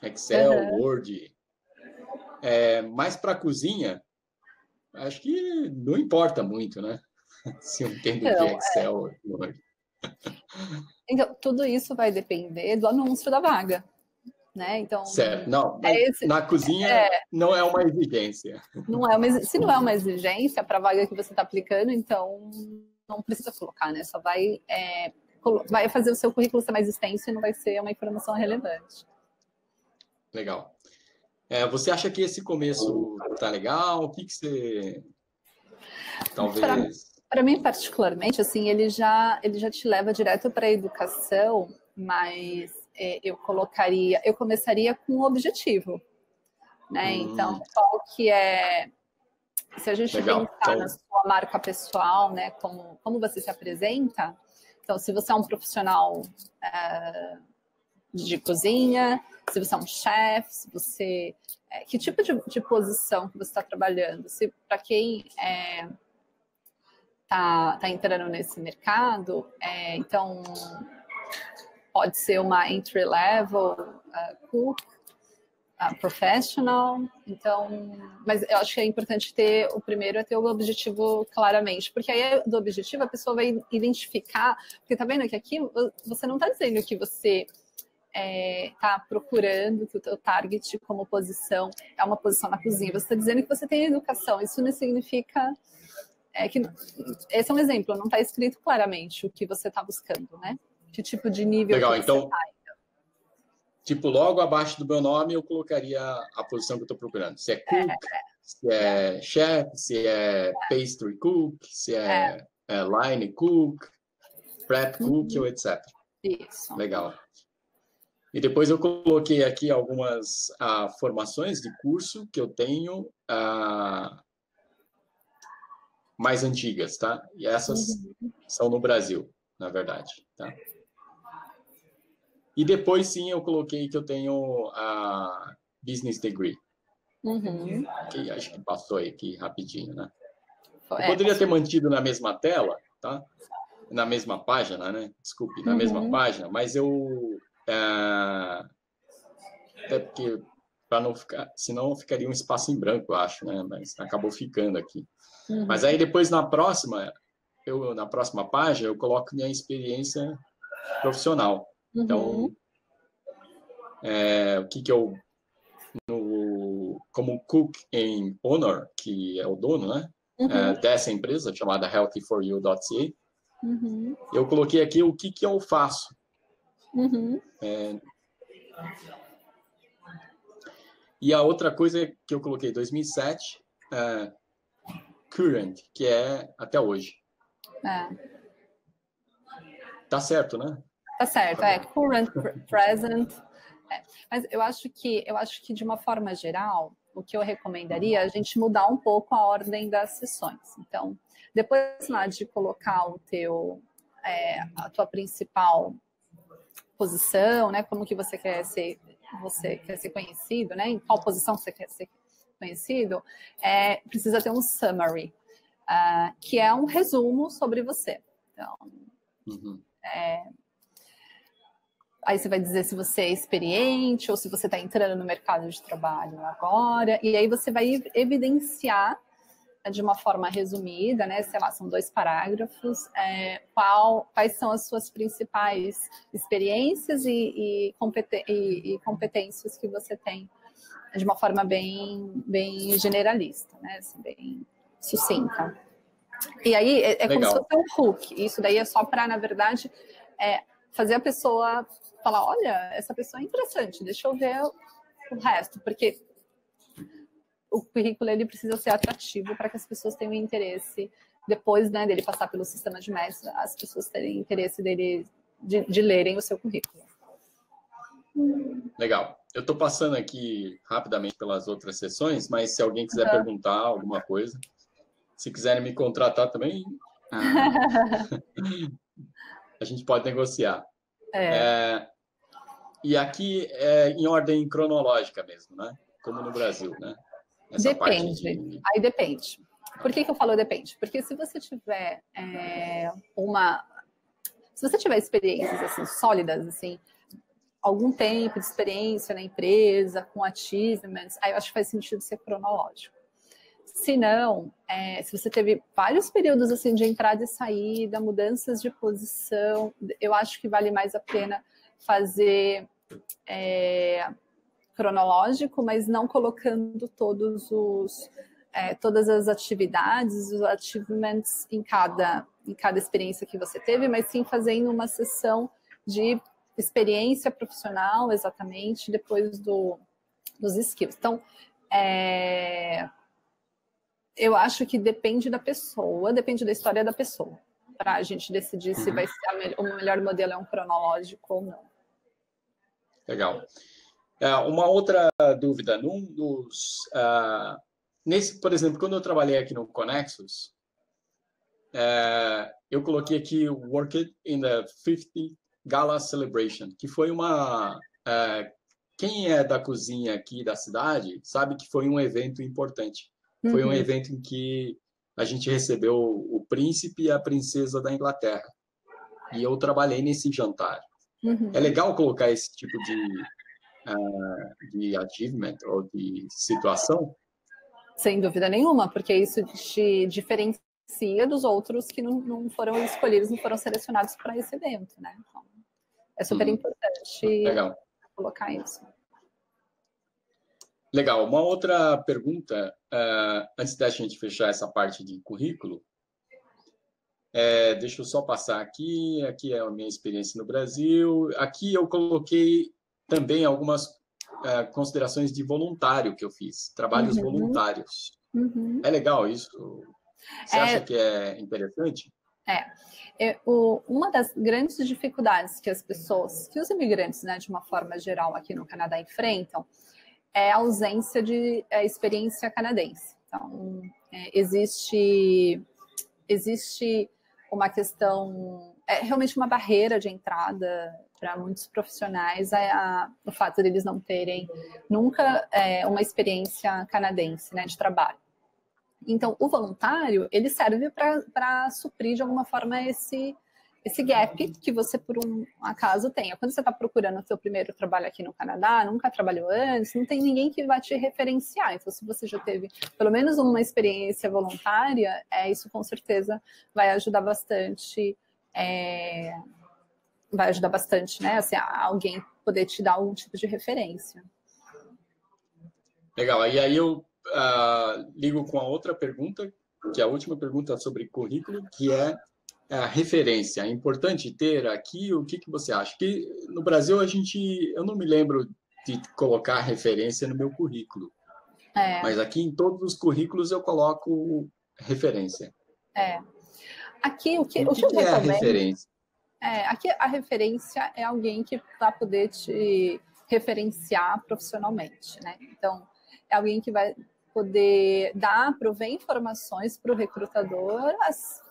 Excel, Word. Mas para a cozinha, acho que não importa muito, né? Se eu entendo de Excel, Word. Então, tudo isso vai depender do anúncio da vaga, né? Então, certo. Não, mas na cozinha não é uma exigência. Se não é uma exigência para a vaga que você está aplicando, então não precisa colocar, né? Só vai fazer o seu currículo ser mais extenso e não vai ser uma informação relevante. Legal. Você acha que esse começo tá legal? O que você talvez... Para mim, particularmente, assim, ele já te leva direto para a educação, mas eu começaria com um objetivo, né? Então, qual que é... Se a gente legal. pensar Então... na sua marca pessoal, né? Como você se apresenta, então, se você é um profissional de cozinha, se você é um chefe, se você... que tipo de posição que você está trabalhando? Se para quem tá entrando nesse mercado, então pode ser uma entry level cook, professional. Então, mas eu acho que é importante ter o objetivo claramente, porque aí do objetivo a pessoa vai identificar, porque tá vendo que aqui você não está dizendo que você está procurando, que o teu target como posição é uma posição na cozinha, você está dizendo que você tem educação. Isso não significa que esse é um exemplo, não está escrito claramente o que você está buscando, né? Que tipo de nível legal, que você então, está. Tipo, logo abaixo do meu nome eu colocaria a posição que eu estou procurando. Se é cook, se é chef, se é pastry cook, se é line cook, prep cook, ou etc. Isso. Legal. E depois eu coloquei aqui algumas formações de curso que eu tenho mais antigas, tá? E essas são no Brasil, na verdade, tá? E depois, sim, eu coloquei que eu tenho a Business Degree. Que acho que passou aí aqui rapidinho, né? Eu poderia ter mantido na mesma tela, tá? Na mesma página, né? Desculpe, na mesma página, mas eu... até porque, para não ficar... Senão ficaria um espaço em branco, eu acho, né? Mas acabou ficando aqui. Mas aí depois, na próxima página, eu coloco minha experiência profissional. Então, o que eu... como cook em Honor, que é o dono, né? Dessa empresa, chamada healthy4u.ca, eu coloquei aqui o que eu faço. E a outra coisa que eu coloquei, 2007, current, que é até hoje. Tá certo, né? Tá certo, current, present. Mas eu acho que de uma forma geral, o que eu recomendaria é a gente mudar um pouco a ordem das sessões. Então, depois lá de colocar a tua principal posição, né? Como que você quer ser conhecido, né? Em qual posição você quer ser conhecido, precisa ter um summary, que é um resumo sobre você. Então, aí você vai dizer se você é experiente ou se você está entrando no mercado de trabalho agora, e aí você vai evidenciar de uma forma resumida, né? Sei lá, são 2 parágrafos, quais são as suas principais experiências e competências que você tem de uma forma bem generalista, né? Assim, bem sucinta. E aí é como se fosse um hook. Isso daí é só para, na verdade, fazer a pessoa falar, olha, essa pessoa é interessante, deixa eu ver o resto, porque o currículo ele precisa ser atrativo para que as pessoas tenham interesse, depois, né, dele passar pelo sistema de mestre, as pessoas terem interesse de lerem o seu currículo. Legal. Eu estou passando aqui rapidamente pelas outras sessões, mas se alguém quiser perguntar alguma coisa, se quiserem me contratar também, a gente pode negociar. E aqui é em ordem cronológica mesmo, né? Como no Brasil, né? Essa depende. Aí depende. Por que eu falo depende? Porque se você tiver se você tiver experiências assim sólidas, assim, algum tempo de experiência na empresa, com achievements, aí eu acho que faz sentido ser cronológico. Se não, se você teve vários períodos assim de entrada e saída, mudanças de posição, eu acho que vale mais a pena fazer cronológico, mas não colocando todas as atividades, os achievements em cada experiência que você teve, mas sim fazendo uma sessão de experiência profissional, exatamente, depois dos skills. Então, eu acho que depende da pessoa, depende da história da pessoa, para a gente decidir se vai ser o melhor modelo é um cronológico ou não. Legal. Uma outra dúvida, por exemplo, quando eu trabalhei aqui no Connexus, eu coloquei aqui Worked in the 50th Gala Celebration, que foi quem é da cozinha aqui da cidade sabe que foi um evento importante. Foi um evento em que a gente recebeu o príncipe e a princesa da Inglaterra. E eu trabalhei nesse jantar. É legal colocar esse tipo de achievement ou de situação? Sem dúvida nenhuma, porque isso te diferencia dos outros que não foram escolhidos, não foram selecionados para esse evento, né? Então, é super importante Legal. colocar isso. Legal. Uma outra pergunta, antes da gente fechar essa parte de currículo, deixa eu só passar aqui. Aqui é a minha experiência no Brasil. Aqui eu coloquei também algumas considerações de voluntário que eu fiz, trabalhos voluntários. É legal isso? Você acha que é interessante? Uma das grandes dificuldades que os imigrantes, né, de uma forma geral aqui no Canadá enfrentam, é a ausência de experiência canadense. Então, existe uma questão, realmente uma barreira de entrada para muitos profissionais, o fato de eles não terem nunca uma experiência canadense, né, de trabalho. Então, o voluntário, ele serve para suprir de alguma forma esse gap que você, por um acaso, tenha. Quando você está procurando o seu primeiro trabalho aqui no Canadá, nunca trabalhou antes, não tem ninguém que vai te referenciar. Então, se você já teve pelo menos uma experiência voluntária, isso com certeza vai ajudar bastante. Vai ajudar bastante, né? Assim, alguém poder te dar algum tipo de referência. Legal. E aí eu ligo com a outra pergunta, que é a última pergunta sobre currículo, que é a referência. É importante ter aqui, o que você acha? Que no Brasil eu não me lembro de colocar referência no meu currículo. Mas aqui em todos os currículos eu coloco referência. Aqui, o que é a referência? Aqui a referência é alguém que vai poder te referenciar profissionalmente, né? Então, é alguém que vai poder prover informações para o recrutador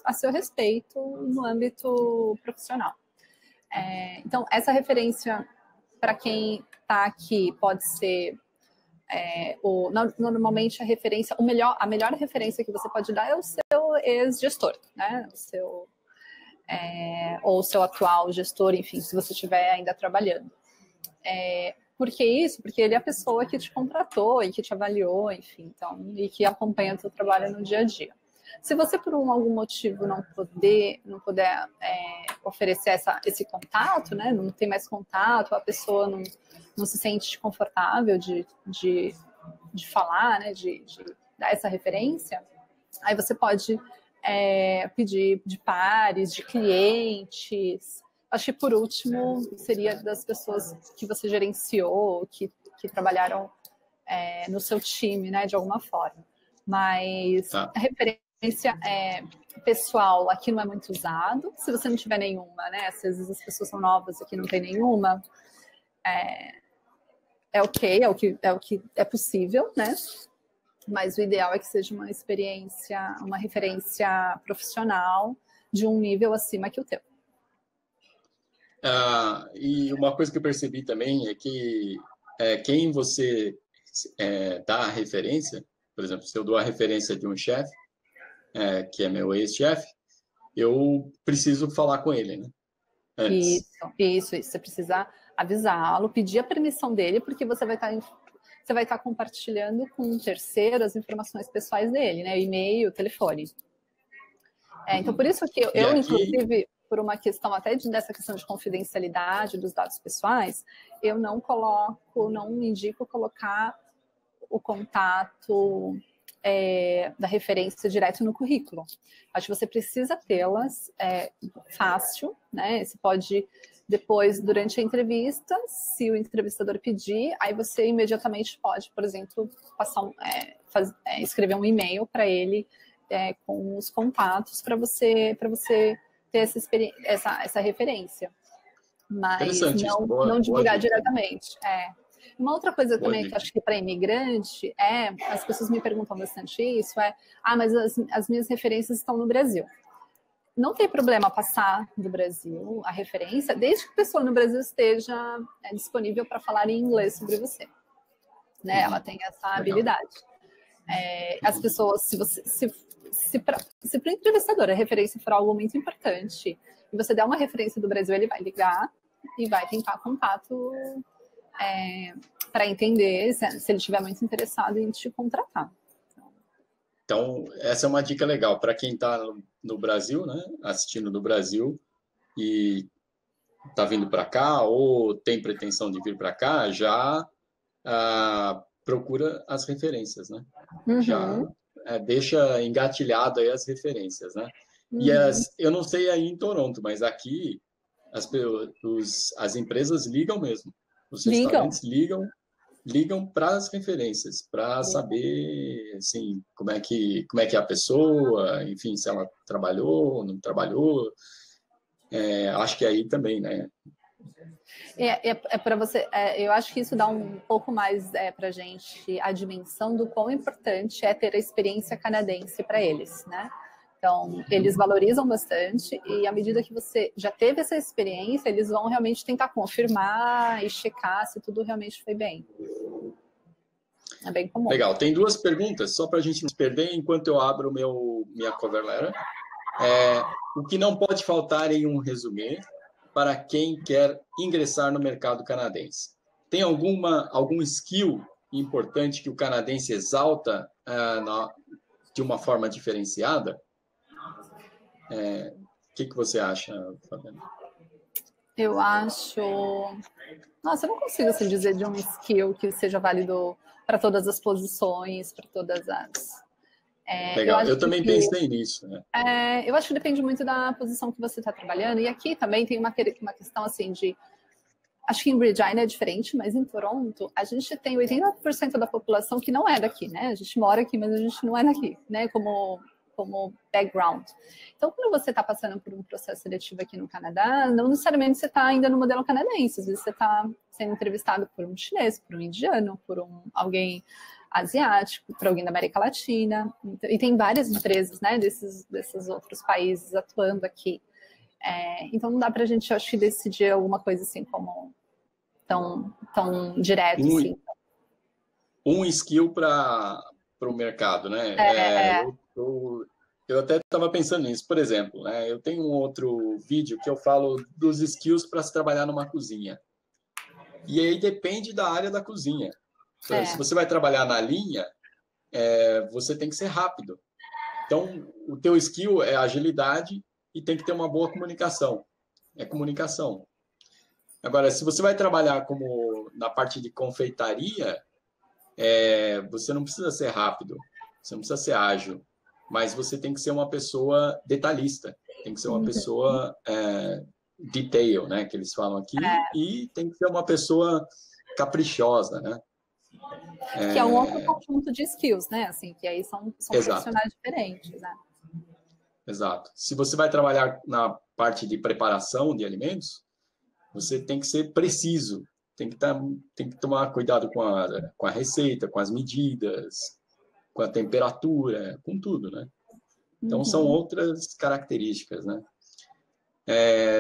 a seu respeito no âmbito profissional. Então, essa referência, para quem está aqui, pode ser normalmente a melhor referência que você pode dar é o seu ex-gestor, né? Ou o seu atual gestor, enfim, se você estiver ainda trabalhando. Por que isso? Porque ele é a pessoa que te contratou e que te avaliou, enfim, então, e que acompanha o seu trabalho no dia a dia. Se você, por algum motivo, não puder oferecer esse contato, né, não tem mais contato, a pessoa não se sente confortável de falar, né, de dar essa referência, aí você pode pedir de pares, de clientes. Acho que, por último, seria das pessoas que você gerenciou, que trabalharam no seu time, né, de alguma forma. Mas a referência pessoal aqui não é muito usado. Se você não tiver nenhuma, né, às vezes as pessoas são novas aqui não tem nenhuma, ok, é o que é possível, né? Mas o ideal é que seja uma referência profissional de um nível acima que o teu. E uma coisa que eu percebi também é que quem você dá a referência, por exemplo, se eu dou a referência de um chefe, que é meu ex-chefe, eu preciso falar com ele, né? Antes. Isso. Você precisa avisá-lo, pedir a permissão dele, porque você vai estar compartilhando com um terceiro as informações pessoais dele, né? E-mail, telefone. Então, por isso que eu inclusive, por uma questão até dessa questão de confidencialidade dos dados pessoais, eu não coloco, não indico colocar o contato da referência direto no currículo. Acho que você precisa tê-las fácil, né? Você pode, depois, durante a entrevista, se o entrevistador pedir, aí você imediatamente pode, por exemplo, escrever um e-mail para ele com os contatos para você ter essa referência. Mas não divulgar diretamente. Uma outra coisa também que acho que para imigrante as pessoas me perguntam bastante isso, mas as minhas referências estão no Brasil. Não tem problema passar do Brasil a referência, desde que a pessoa no Brasil esteja disponível para falar em inglês sobre você. Né? Ela tem essa habilidade. As pessoas, se para o entrevistador a referência for algo muito importante, e você der uma referência do Brasil, ele vai ligar e vai tentar contato para entender se ele estiver muito interessado em te contratar. Então, essa é uma dica legal para quem está no Brasil, né, assistindo no Brasil e está vindo para cá ou tem pretensão de vir para cá, já procura as referências, né? Uhum. Já deixa engatilhado aí as referências, né? Uhum. E eu não sei aí em Toronto, mas aqui as empresas ligam mesmo. Os restaurantes ligam para as referências, para saber assim, como é que é a pessoa, enfim, se ela trabalhou ou não trabalhou. Acho que aí também, né? Para você, eu acho que isso dá um pouco mais para a gente a dimensão do quão importante é ter a experiência canadense para eles, né? Então, eles valorizam bastante e à medida que você já teve essa experiência, eles vão realmente tentar confirmar e checar se tudo realmente foi bem. É bem comum. Legal. Tem duas perguntas, só para a gente não se perder enquanto eu abro minha cover letter. O que não pode faltar em um resumê para quem quer ingressar no mercado canadense? Tem algum skill importante que o canadense exalta de uma forma diferenciada? O que você acha, Fabiana? Eu acho... Nossa, eu não consigo assim, dizer de um skill que seja válido para todas as posições, para todas as... Legal, eu também pensei nisso. Né? Eu acho que depende muito da posição que você está trabalhando. E aqui também tem uma questão assim de... Acho que em Regina é diferente, mas em Toronto a gente tem 80% da população que não é daqui, né? A gente mora aqui, mas a gente não é daqui, né? Como background. Então, quando você está passando por um processo seletivo aqui no Canadá, não necessariamente você está ainda no modelo canadense. Às vezes você está sendo entrevistado por um chinês, por um indiano, por alguém asiático, por alguém da América Latina. E tem várias empresas, né, desses outros países atuando aqui. Então, não dá para a gente, acho que, decidir alguma coisa assim como tão direto. Assim. Um skill para o mercado, né? Eu até estava pensando nisso. Por exemplo, né, eu tenho um outro vídeo que eu falo dos skills para se trabalhar numa cozinha. E aí depende da área da cozinha. Então, se você vai trabalhar na linha, você tem que ser rápido. Então, o teu skill é agilidade e tem que ter uma boa comunicação. É comunicação. Agora, se você vai trabalhar como na parte de confeitaria, você não precisa ser rápido, você não precisa ser ágil, mas você tem que ser uma pessoa detalhista, tem que ser uma pessoa detail, né, que eles falam aqui, e tem que ser uma pessoa caprichosa, né? Que é um outro conjunto de skills, né? Assim, que aí são profissionais diferentes, né? Exato. Se você vai trabalhar na parte de preparação de alimentos, você tem que ser preciso, tem que tomar cuidado com a receita, com as medidas, com a temperatura, com tudo, né? Então, são outras características, né?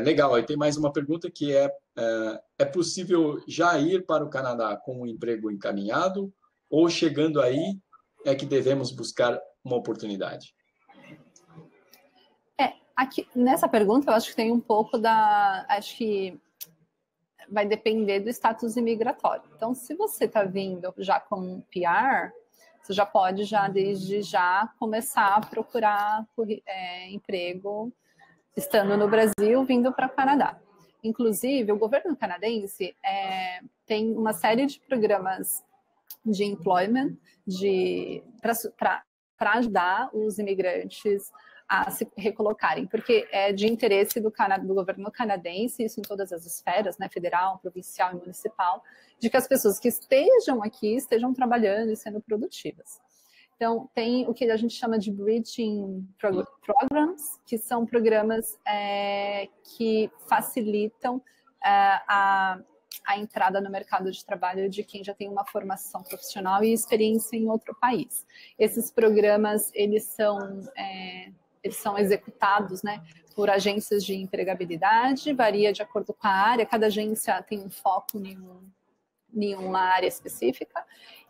Legal, aí tem mais uma pergunta que é possível já ir para o Canadá com um emprego encaminhado ou chegando aí é que devemos buscar uma oportunidade? Aqui, nessa pergunta, eu acho que tem um pouco acho que vai depender do status imigratório. Então, se você está vindo já como PR, você já pode, desde já, começar a procurar emprego estando no Brasil, vindo para o Canadá. Inclusive, o governo canadense tem uma série de programas de employment para ajudar os imigrantes a se recolocarem, porque é de interesse do governo canadense, isso em todas as esferas, né, federal, provincial e municipal, de que as pessoas que estejam aqui estejam trabalhando e sendo produtivas. Então, tem o que a gente chama de Bridging Programs, que são programas que facilitam a entrada no mercado de trabalho de quem já tem uma formação profissional e experiência em outro país. Esses programas, eles são executados, né, por agências de empregabilidade, varia de acordo com a área, cada agência tem um foco em uma área específica,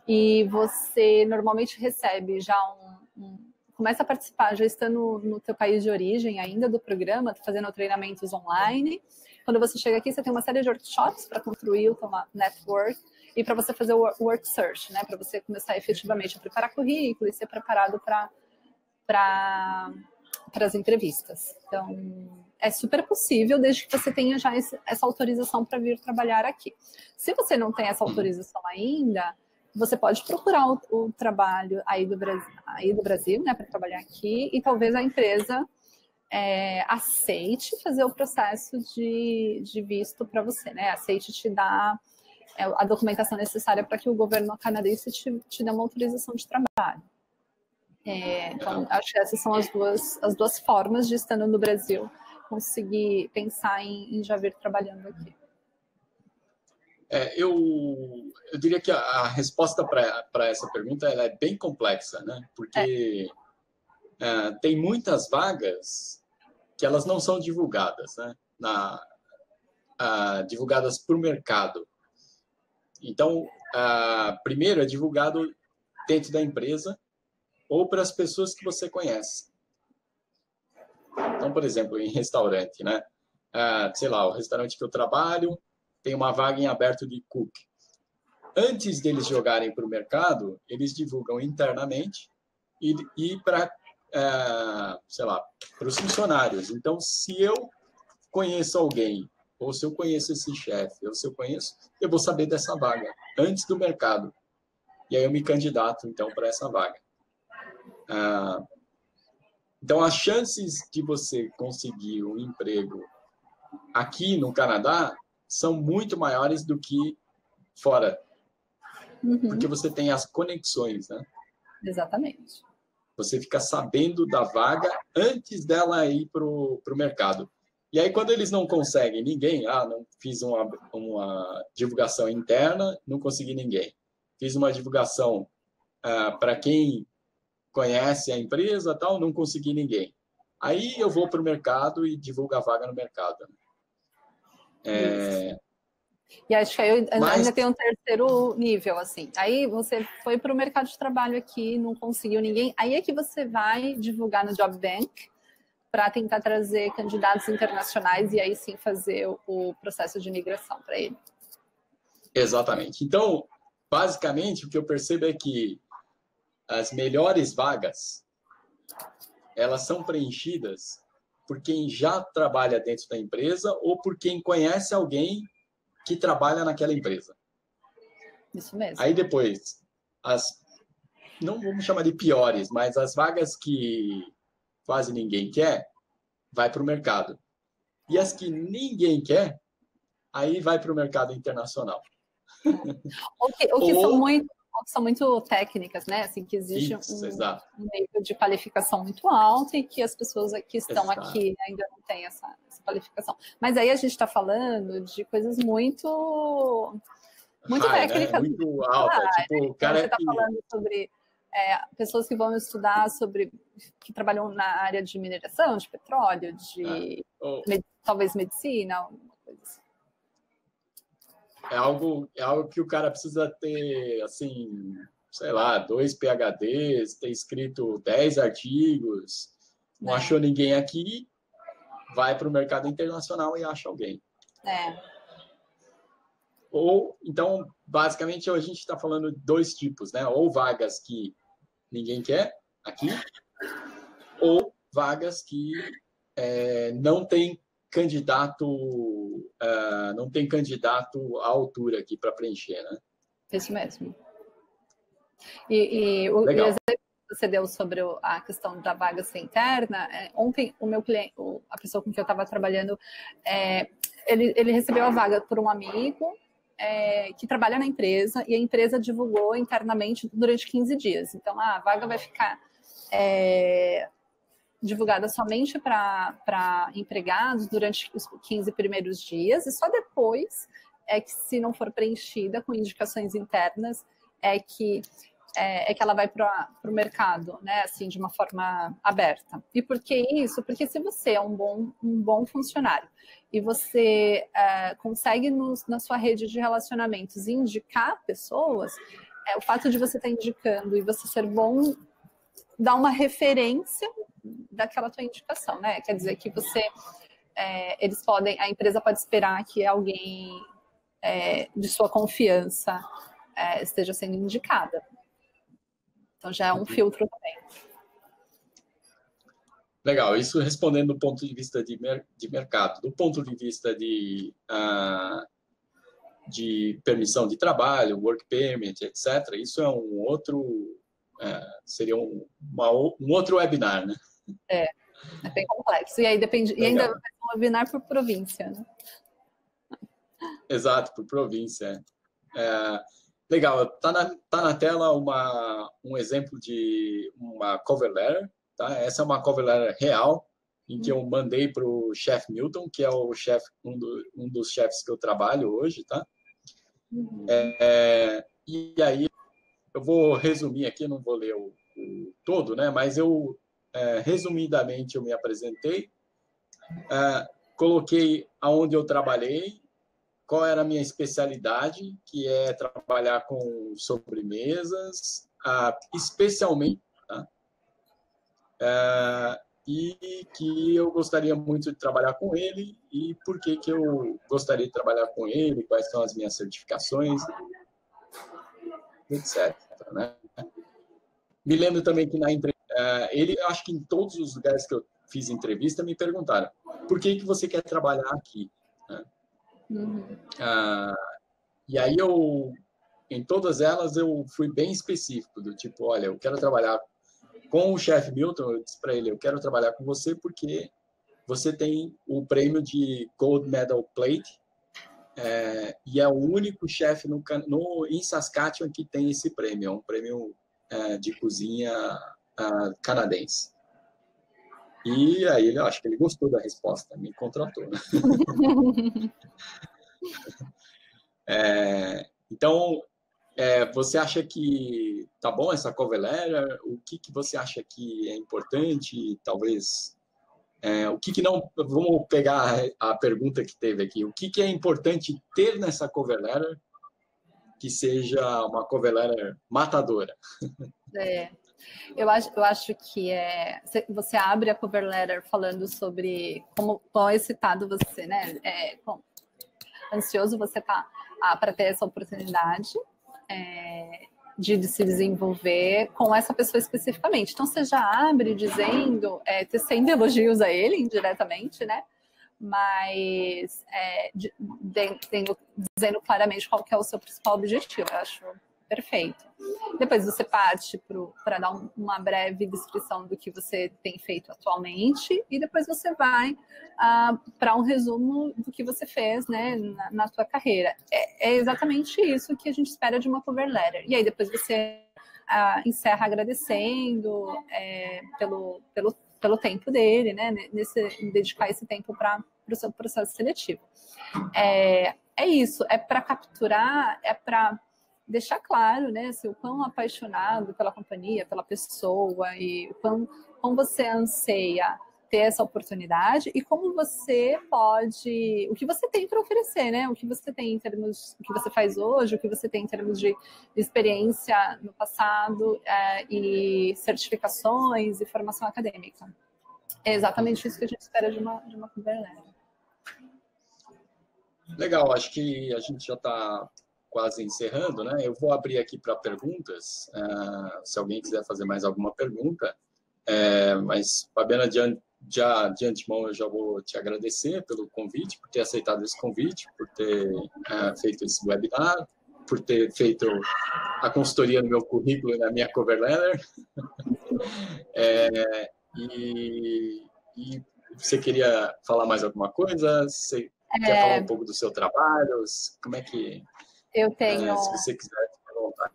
e você normalmente recebe já começa a participar já estando no teu país de origem ainda do programa, fazendo treinamentos online. Quando você chega aqui, você tem uma série de workshops para construir o teu network e para você fazer o work search, né, para você começar efetivamente a preparar currículo e ser preparado para as entrevistas. Então, é super possível, desde que você tenha já essa autorização para vir trabalhar aqui. Se você não tem essa autorização ainda, você pode procurar o trabalho aí do Brasil, né, para trabalhar aqui, e talvez a empresa aceite fazer o processo de visto para você, né? Aceite te dar a documentação necessária para que o governo canadense te dê uma autorização de trabalho. Então, acho que essas são as duas formas de, estando no Brasil, conseguir pensar em já vir trabalhando aqui. Eu diria que a resposta para essa pergunta ela é bem complexa, né? Porque tem muitas vagas que elas não são divulgadas, né? Divulgadas para o mercado. Então, primeiro é divulgado dentro da empresa ou para as pessoas que você conhece. Então, por exemplo, em restaurante, né? Sei lá, o restaurante que eu trabalho tem uma vaga em aberto de cook. Antes deles jogarem para o mercado, eles divulgam internamente e para, sei lá, para os funcionários. Então, se eu conheço alguém, ou se eu conheço esse chefe, ou se eu conheço, eu vou saber dessa vaga antes do mercado. E aí eu me candidato, então, para essa vaga. Então, as chances de você conseguir um emprego aqui no Canadá são muito maiores do que fora. Porque você tem as conexões, né? Exatamente. Você fica sabendo da vaga antes dela ir para o mercado. E aí, quando eles não conseguem ninguém, não fiz uma divulgação interna, não consegui ninguém. Fiz uma divulgação para quem conhece a empresa, tal, não consegui ninguém. Aí eu vou para o mercado e divulgo a vaga no mercado. E acho que aí ainda tem um terceiro nível, assim. Aí você foi para o mercado de trabalho aqui, não conseguiu ninguém. Aí é que você vai divulgar no Job Bank para tentar trazer candidatos internacionais e aí sim fazer o processo de imigração para ele. Exatamente. Então, basicamente, o que eu percebo é que as melhores vagas, elas são preenchidas por quem já trabalha dentro da empresa ou por quem conhece alguém que trabalha naquela empresa. Isso mesmo. Aí depois, não vamos chamar de piores, mas as vagas que quase ninguém quer, vai para o mercado. E as que ninguém quer, aí vai para o mercado internacional. O que são muito técnicas, né? Assim, que exige um nível de qualificação muito alto e que as pessoas que estão aqui ainda não têm essa qualificação. Mas aí a gente está falando de coisas muito técnicas. Né? Muito alta. Tipo, o cara você está falando sobre pessoas que vão estudar que trabalham na área de mineração, de petróleo, talvez medicina, alguma coisa assim. É algo que o cara precisa ter, assim, sei lá, 2 PhDs, ter escrito 10 artigos, não achou ninguém aqui, vai para o mercado internacional e acha alguém. Então, basicamente, a gente está falando de 2 tipos, né? Ou vagas que ninguém quer aqui, ou vagas que não tem candidato à altura aqui para preencher, né? Isso mesmo. E o exemplo que você deu sobre a questão da vaga ser interna, ontem o meu cliente, a pessoa com quem eu estava trabalhando, ele recebeu a vaga por um amigo que trabalha na empresa, e a empresa divulgou internamente durante 15 dias. Então, a vaga vai ficar divulgada somente para empregados durante os 15 primeiros dias, e só depois que, se não for preenchida com indicações internas, é que ela vai para o mercado, né, assim, de uma forma aberta. E por que isso? Porque se você é um bom funcionário e você consegue na sua rede de relacionamentos indicar pessoas, o fato de você estar indicando e você ser bom dá uma referência daquela tua indicação, né? Quer dizer que você, a empresa pode esperar que alguém de sua confiança esteja sendo indicada. Então já é um filtro também. Legal, isso respondendo do ponto de vista de mercado. Do ponto de vista de permissão de trabalho, work permit, etc., isso é um outro, seria um outro webinar, né? É bem complexo. E aí depende, e ainda é um webinar por província, né? Exato, por província. Legal, tá na tela um exemplo de uma cover letter, tá? Essa é uma cover letter real, em que eu mandei para o chefe Milton, que é o chefe, um dos chefes que eu trabalho hoje, tá? E aí eu vou resumir aqui, não vou ler o todo, né? Mas resumidamente eu me apresentei, coloquei aonde eu trabalhei, qual era a minha especialidade, que é trabalhar com sobremesas, especialmente, tá? E que eu gostaria muito de trabalhar com ele, e por que eu gostaria de trabalhar com ele, quais são as minhas certificações, etc. Né? Me lembro também que na entrevista, acho que em todos os lugares que eu fiz entrevista, me perguntaram, por que você quer trabalhar aqui? Né? E aí em todas elas eu fui bem específico, do tipo, olha, eu quero trabalhar com o chefe Milton, eu disse para ele, eu quero trabalhar com você porque você tem o prêmio de Gold Medal Plate, e é o único chefe em Saskatchewan que tem esse prêmio, é um prêmio de cozinha canadense. E aí eu acho que ele gostou da resposta, me contratou. Né? Então, você acha que tá bom essa cover letter? O que você acha que é importante? Talvez o que não... Vamos pegar a pergunta que teve aqui. O que é importante ter nessa cover letter que seja uma cover letter matadora? Eu acho que você abre a cover letter falando sobre quão excitado você, né? Quão ansioso você tá para ter essa oportunidade de se desenvolver com essa pessoa especificamente. Então, você já abre dizendo, tecendo elogios a ele indiretamente, né? Mas dizendo claramente qual que é o seu principal objetivo. Eu acho perfeito. Depois você parte para dar uma breve descrição do que você tem feito atualmente, e depois você vai para um resumo do que você fez, né, na sua carreira. É exatamente isso que a gente espera de uma cover letter. E aí depois você encerra agradecendo pelo tempo dele, né, dedicar esse tempo para o seu processo seletivo. É isso, é para capturar, é para deixar claro, né, assim, o quão apaixonado pela companhia, pela pessoa, e o quão você anseia ter essa oportunidade, e como você pode, o que você tem para oferecer, né, o que você tem em termos, o que você faz hoje, o que você tem em termos de experiência no passado, e certificações e formação acadêmica. É exatamente isso que a gente espera de uma cover letter. Legal, acho que a gente já está quase encerrando, né? Eu vou abrir aqui para perguntas, se alguém quiser fazer mais alguma pergunta. Mas, Fabiana, já de antemão eu já vou te agradecer pelo convite, por ter aceitado esse convite, por ter feito esse webinar, por ter feito a consultoria no meu currículo e na minha cover letter. E você queria falar mais alguma coisa? Você quer falar um pouco do seu trabalho? Como é que... Eu tenho... se você quiser, fique à vontade.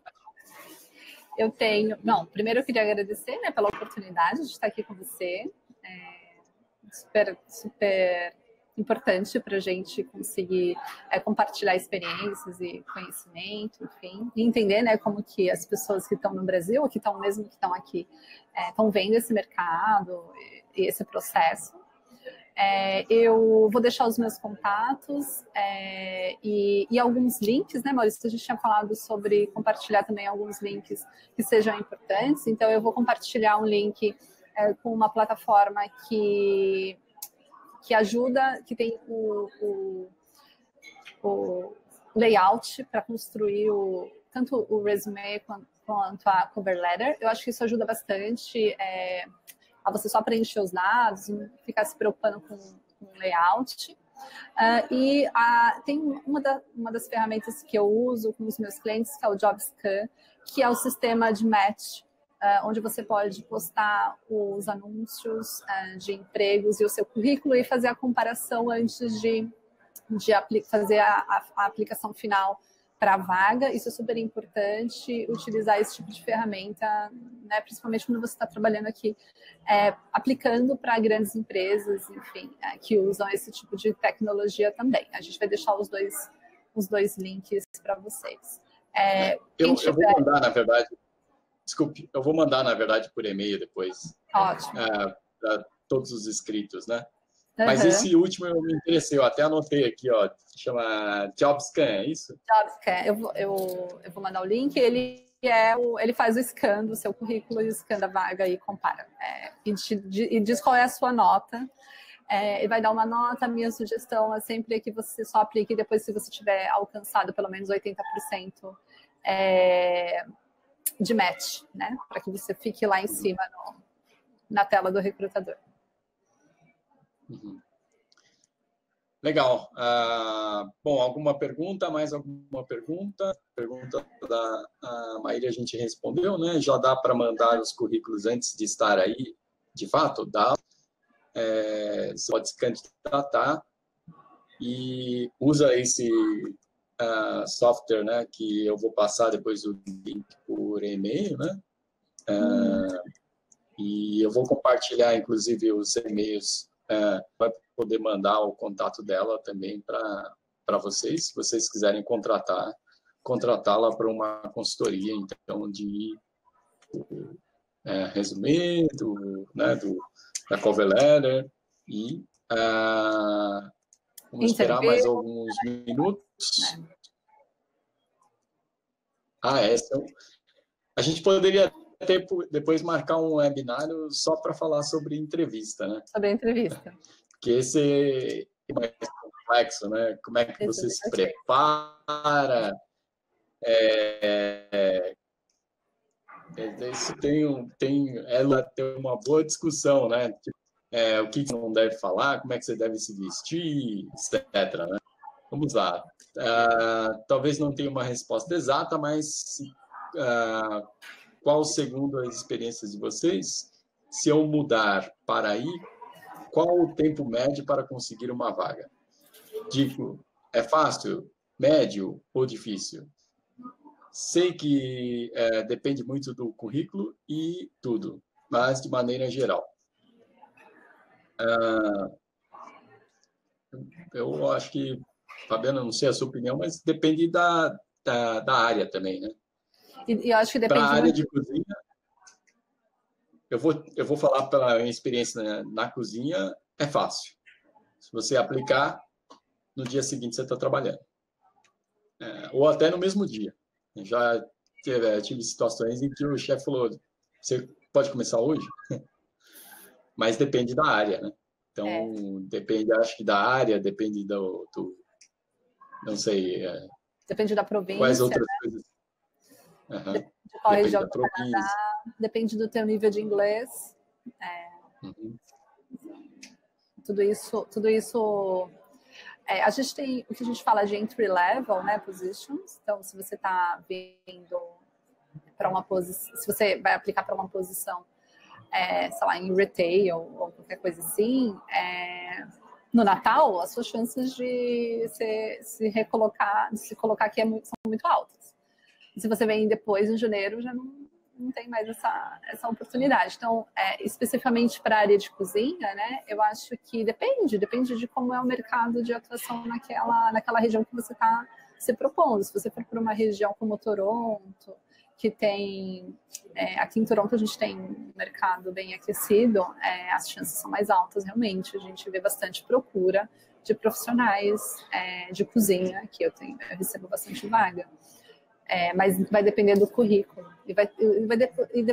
Eu tenho... Não, primeiro eu queria agradecer, né, pela oportunidade de estar aqui com você. Super, super importante para a gente conseguir compartilhar experiências e conhecimento, enfim, e entender, né, como que as pessoas que estão no Brasil, ou que estão mesmo que estão aqui, estão vendo esse mercado e esse processo. Eu vou deixar os meus contatos e alguns links, né, Maurício? A gente tinha falado sobre compartilhar também alguns links que sejam importantes, então eu vou compartilhar um link com uma plataforma que ajuda, que tem o layout para construir tanto o resume quanto a cover letter. Eu acho que isso ajuda bastante a você só preencher os dados, não ficar se preocupando com o layout. Tem uma das ferramentas que eu uso com os meus clientes, que é o JobScan, que é o sistema de match, onde você pode postar os anúncios de empregos e o seu currículo e fazer a comparação antes de fazer a aplicação final para a vaga. Isso é super importante, utilizar esse tipo de ferramenta, né, principalmente quando você está trabalhando aqui, aplicando para grandes empresas, enfim, que usam esse tipo de tecnologia também. A gente vai deixar os dois links para vocês. Eu vou mandar, na verdade... Desculpe, eu vou mandar, na verdade, por e-mail depois. Ótimo. Para todos os inscritos, né? Uhum. Mas esse último eu me interessei, eu até anotei aqui, ó, chama JobScan, é isso? JobScan, eu vou mandar o link, ele faz o scan do seu currículo e o scan da vaga e compara. E diz qual é a sua nota. E vai dar uma nota. Minha sugestão é sempre que você só aplique depois se você tiver alcançado pelo menos 80% de match, né? Para que você fique lá em cima na tela do recrutador. Uhum. Legal. Bom, alguma pergunta? Mais alguma pergunta? Pergunta da Maíra a gente respondeu, né? Já dá para mandar os currículos antes de estar aí, de fato? Dá. Você pode se candidatar e usa esse software, né, que eu vou passar depois o link por e-mail, né? E eu vou compartilhar, inclusive, os e-mails para poder mandar o contato dela também para vocês, se vocês quiserem contratá-la para uma consultoria, então, de resumê, da cover letter, e vamos esperar mais alguns minutos. A gente poderia até depois marcar um webinário só para falar sobre entrevista, né? Sobre a entrevista. Porque esse é mais complexo, né? Como é que você se prepara? Isso ela tem uma boa discussão, né? O que não deve falar, como é que você deve se vestir, etc. Né? Vamos lá. Talvez não tenha uma resposta exata, mas qual, segundo as experiências de vocês, se eu mudar para aí, qual o tempo médio para conseguir uma vaga? Digo, é fácil, médio ou difícil? Sei que depende muito do currículo e tudo, mas de maneira geral. Eu acho que, Fabiana, não sei a sua opinião, mas depende da área também, né? E eu acho que depende para a área de cozinha, eu vou falar pela minha experiência na cozinha, é fácil. Se você aplicar, no dia seguinte você está trabalhando. Ou até no mesmo dia. Já tive situações em que o chefe falou, você pode começar hoje? Mas depende da área, né? Então, depende, acho que da área, depende do não sei... depende da província. Quais outras coisas? Depende de qual região do Canadá, depende do teu nível de inglês. Uhum. tudo isso a gente tem o que a gente fala de entry level, né, positions. Então, se você está vendo para uma posição, se você vai aplicar para uma posição, sei lá, em retail ou qualquer coisa assim, no Natal, as suas chances de se colocar aqui são muito altas. E se você vem depois, em janeiro, já não tem mais essa oportunidade. Então, especificamente para a área de cozinha, né, eu acho que depende de como é o mercado de atuação naquela região que você está se propondo. Se você for para uma região como Toronto, que tem... aqui em Toronto a gente tem um mercado bem aquecido, as chances são mais altas, realmente. A gente vê bastante procura de profissionais de cozinha, que eu recebo bastante vaga. Mas vai depender do currículo e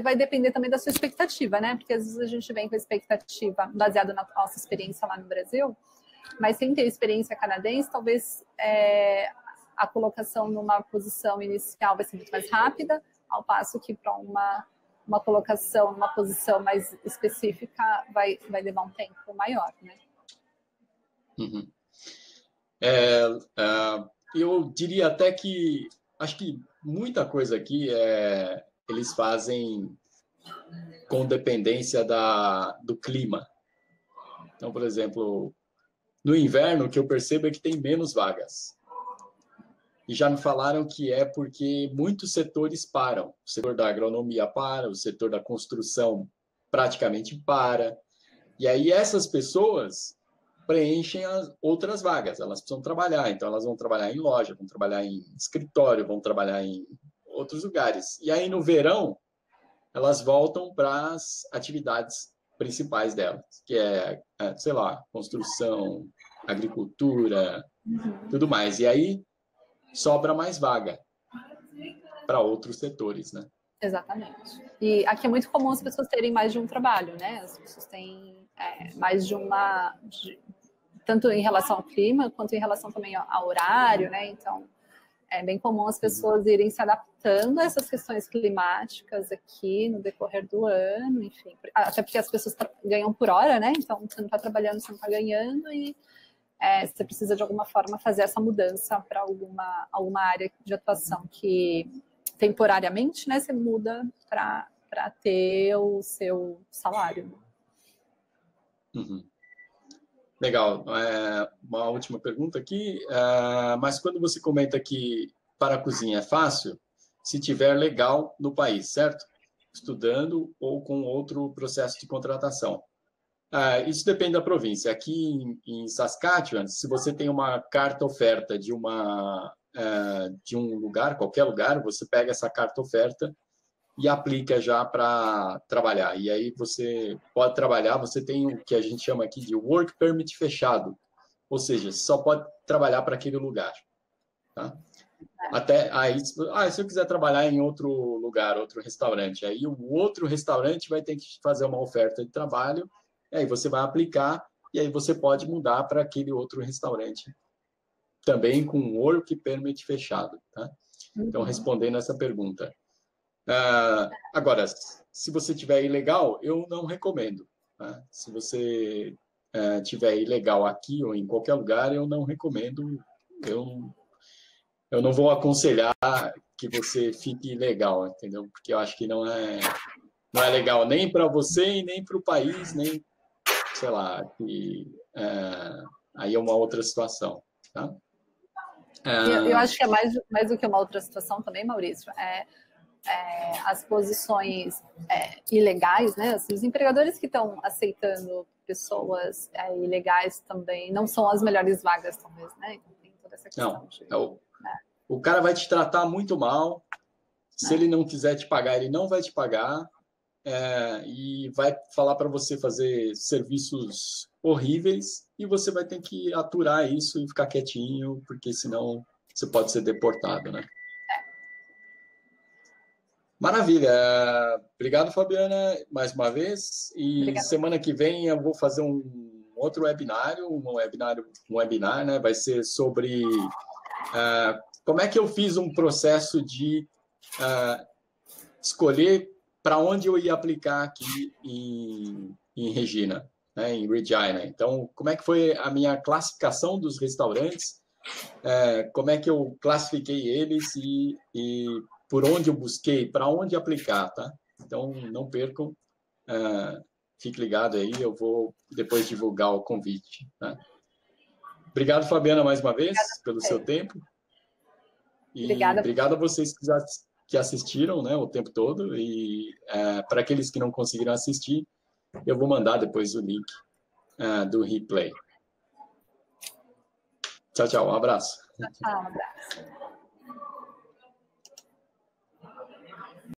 vai depender também da sua expectativa, né? Porque às vezes a gente vem com a expectativa baseada na nossa experiência lá no Brasil, mas sem ter experiência canadense, talvez a colocação numa posição inicial vai ser muito mais rápida, ao passo que para uma colocação numa posição mais específica vai levar um tempo maior, né? Uhum. Eu diria até que acho que muita coisa aqui eles fazem com dependência do clima. Então, por exemplo, no inverno, o que eu percebo é que tem menos vagas. E já me falaram que é porque muitos setores param. O setor da agronomia para, o setor da construção praticamente para. E aí essas pessoas preenchem as outras vagas, elas precisam trabalhar, então elas vão trabalhar em loja, vão trabalhar em escritório, vão trabalhar em outros lugares. E aí no verão, elas voltam para as atividades principais delas, que sei lá, construção, agricultura, tudo mais. E aí sobra mais vaga para outros setores, né? Exatamente. E aqui é muito comum as pessoas terem mais de um trabalho, né? As pessoas têm mais de uma... tanto em relação ao clima, quanto em relação também ao horário, né? Então, é bem comum as pessoas irem se adaptando a essas questões climáticas aqui no decorrer do ano, enfim. Até porque as pessoas ganham por hora, né? Então, você não está trabalhando, você não está ganhando e você precisa, de alguma forma, fazer essa mudança para alguma área de atuação que, temporariamente, né, você muda para ter o seu salário. Uhum. Legal. Uma última pergunta aqui. Mas quando você comenta que para a cozinha é fácil, se tiver legal no país, certo? Estudando ou com outro processo de contratação. Isso depende da província. Aqui em Saskatchewan, se você tem uma carta oferta de um lugar, qualquer lugar, você pega essa carta oferta e aplica já para trabalhar. E aí você pode trabalhar, você tem o que a gente chama aqui de work permit fechado, ou seja, só pode trabalhar para aquele lugar. Tá? Até aí, se eu quiser trabalhar em outro lugar, outro restaurante, aí o outro restaurante vai ter que fazer uma oferta de trabalho, e aí você vai aplicar, e aí você pode mudar para aquele outro restaurante, também com work permit fechado. Tá? Então, respondendo essa pergunta. Agora, se você tiver ilegal, eu não recomendo. Tá? Se você tiver ilegal aqui ou em qualquer lugar, eu não recomendo. Eu não vou aconselhar que você fique ilegal, entendeu? Porque eu acho que não é legal nem para você e nem para o país, nem, sei lá, aí é uma outra situação. Tá? Eu acho que é mais do que uma outra situação também, Maurício. As posições ilegais, né? Assim, os empregadores que estão aceitando pessoas ilegais também não são as melhores vagas, talvez, né? Então, tem toda essa questão. O cara vai te tratar muito mal. Se ele não quiser te pagar, ele não vai te pagar. E vai falar para você fazer serviços horríveis e você vai ter que aturar isso e ficar quietinho, porque senão você pode ser deportado, né? Maravilha. Obrigado, Fabiana, mais uma vez. E Obrigada. Semana que vem eu vou fazer um outro webinário, né? Vai ser sobre como é que eu fiz um processo de escolher para onde eu ia aplicar aqui em Regina. né, em Regina. Então, como é que foi a minha classificação dos restaurantes? Como é que eu classifiquei eles e por onde eu busquei, para onde aplicar, tá? Então, não percam, fique ligado aí, eu vou depois divulgar o convite, tá? Obrigado, Fabiana, mais uma vez, pelo seu tempo. E Obrigada. obrigado a vocês que assistiram, né, o tempo todo. E para aqueles que não conseguiram assistir, eu vou mandar depois o link do replay. Tchau, tchau. Um abraço. Tchau, um abraço.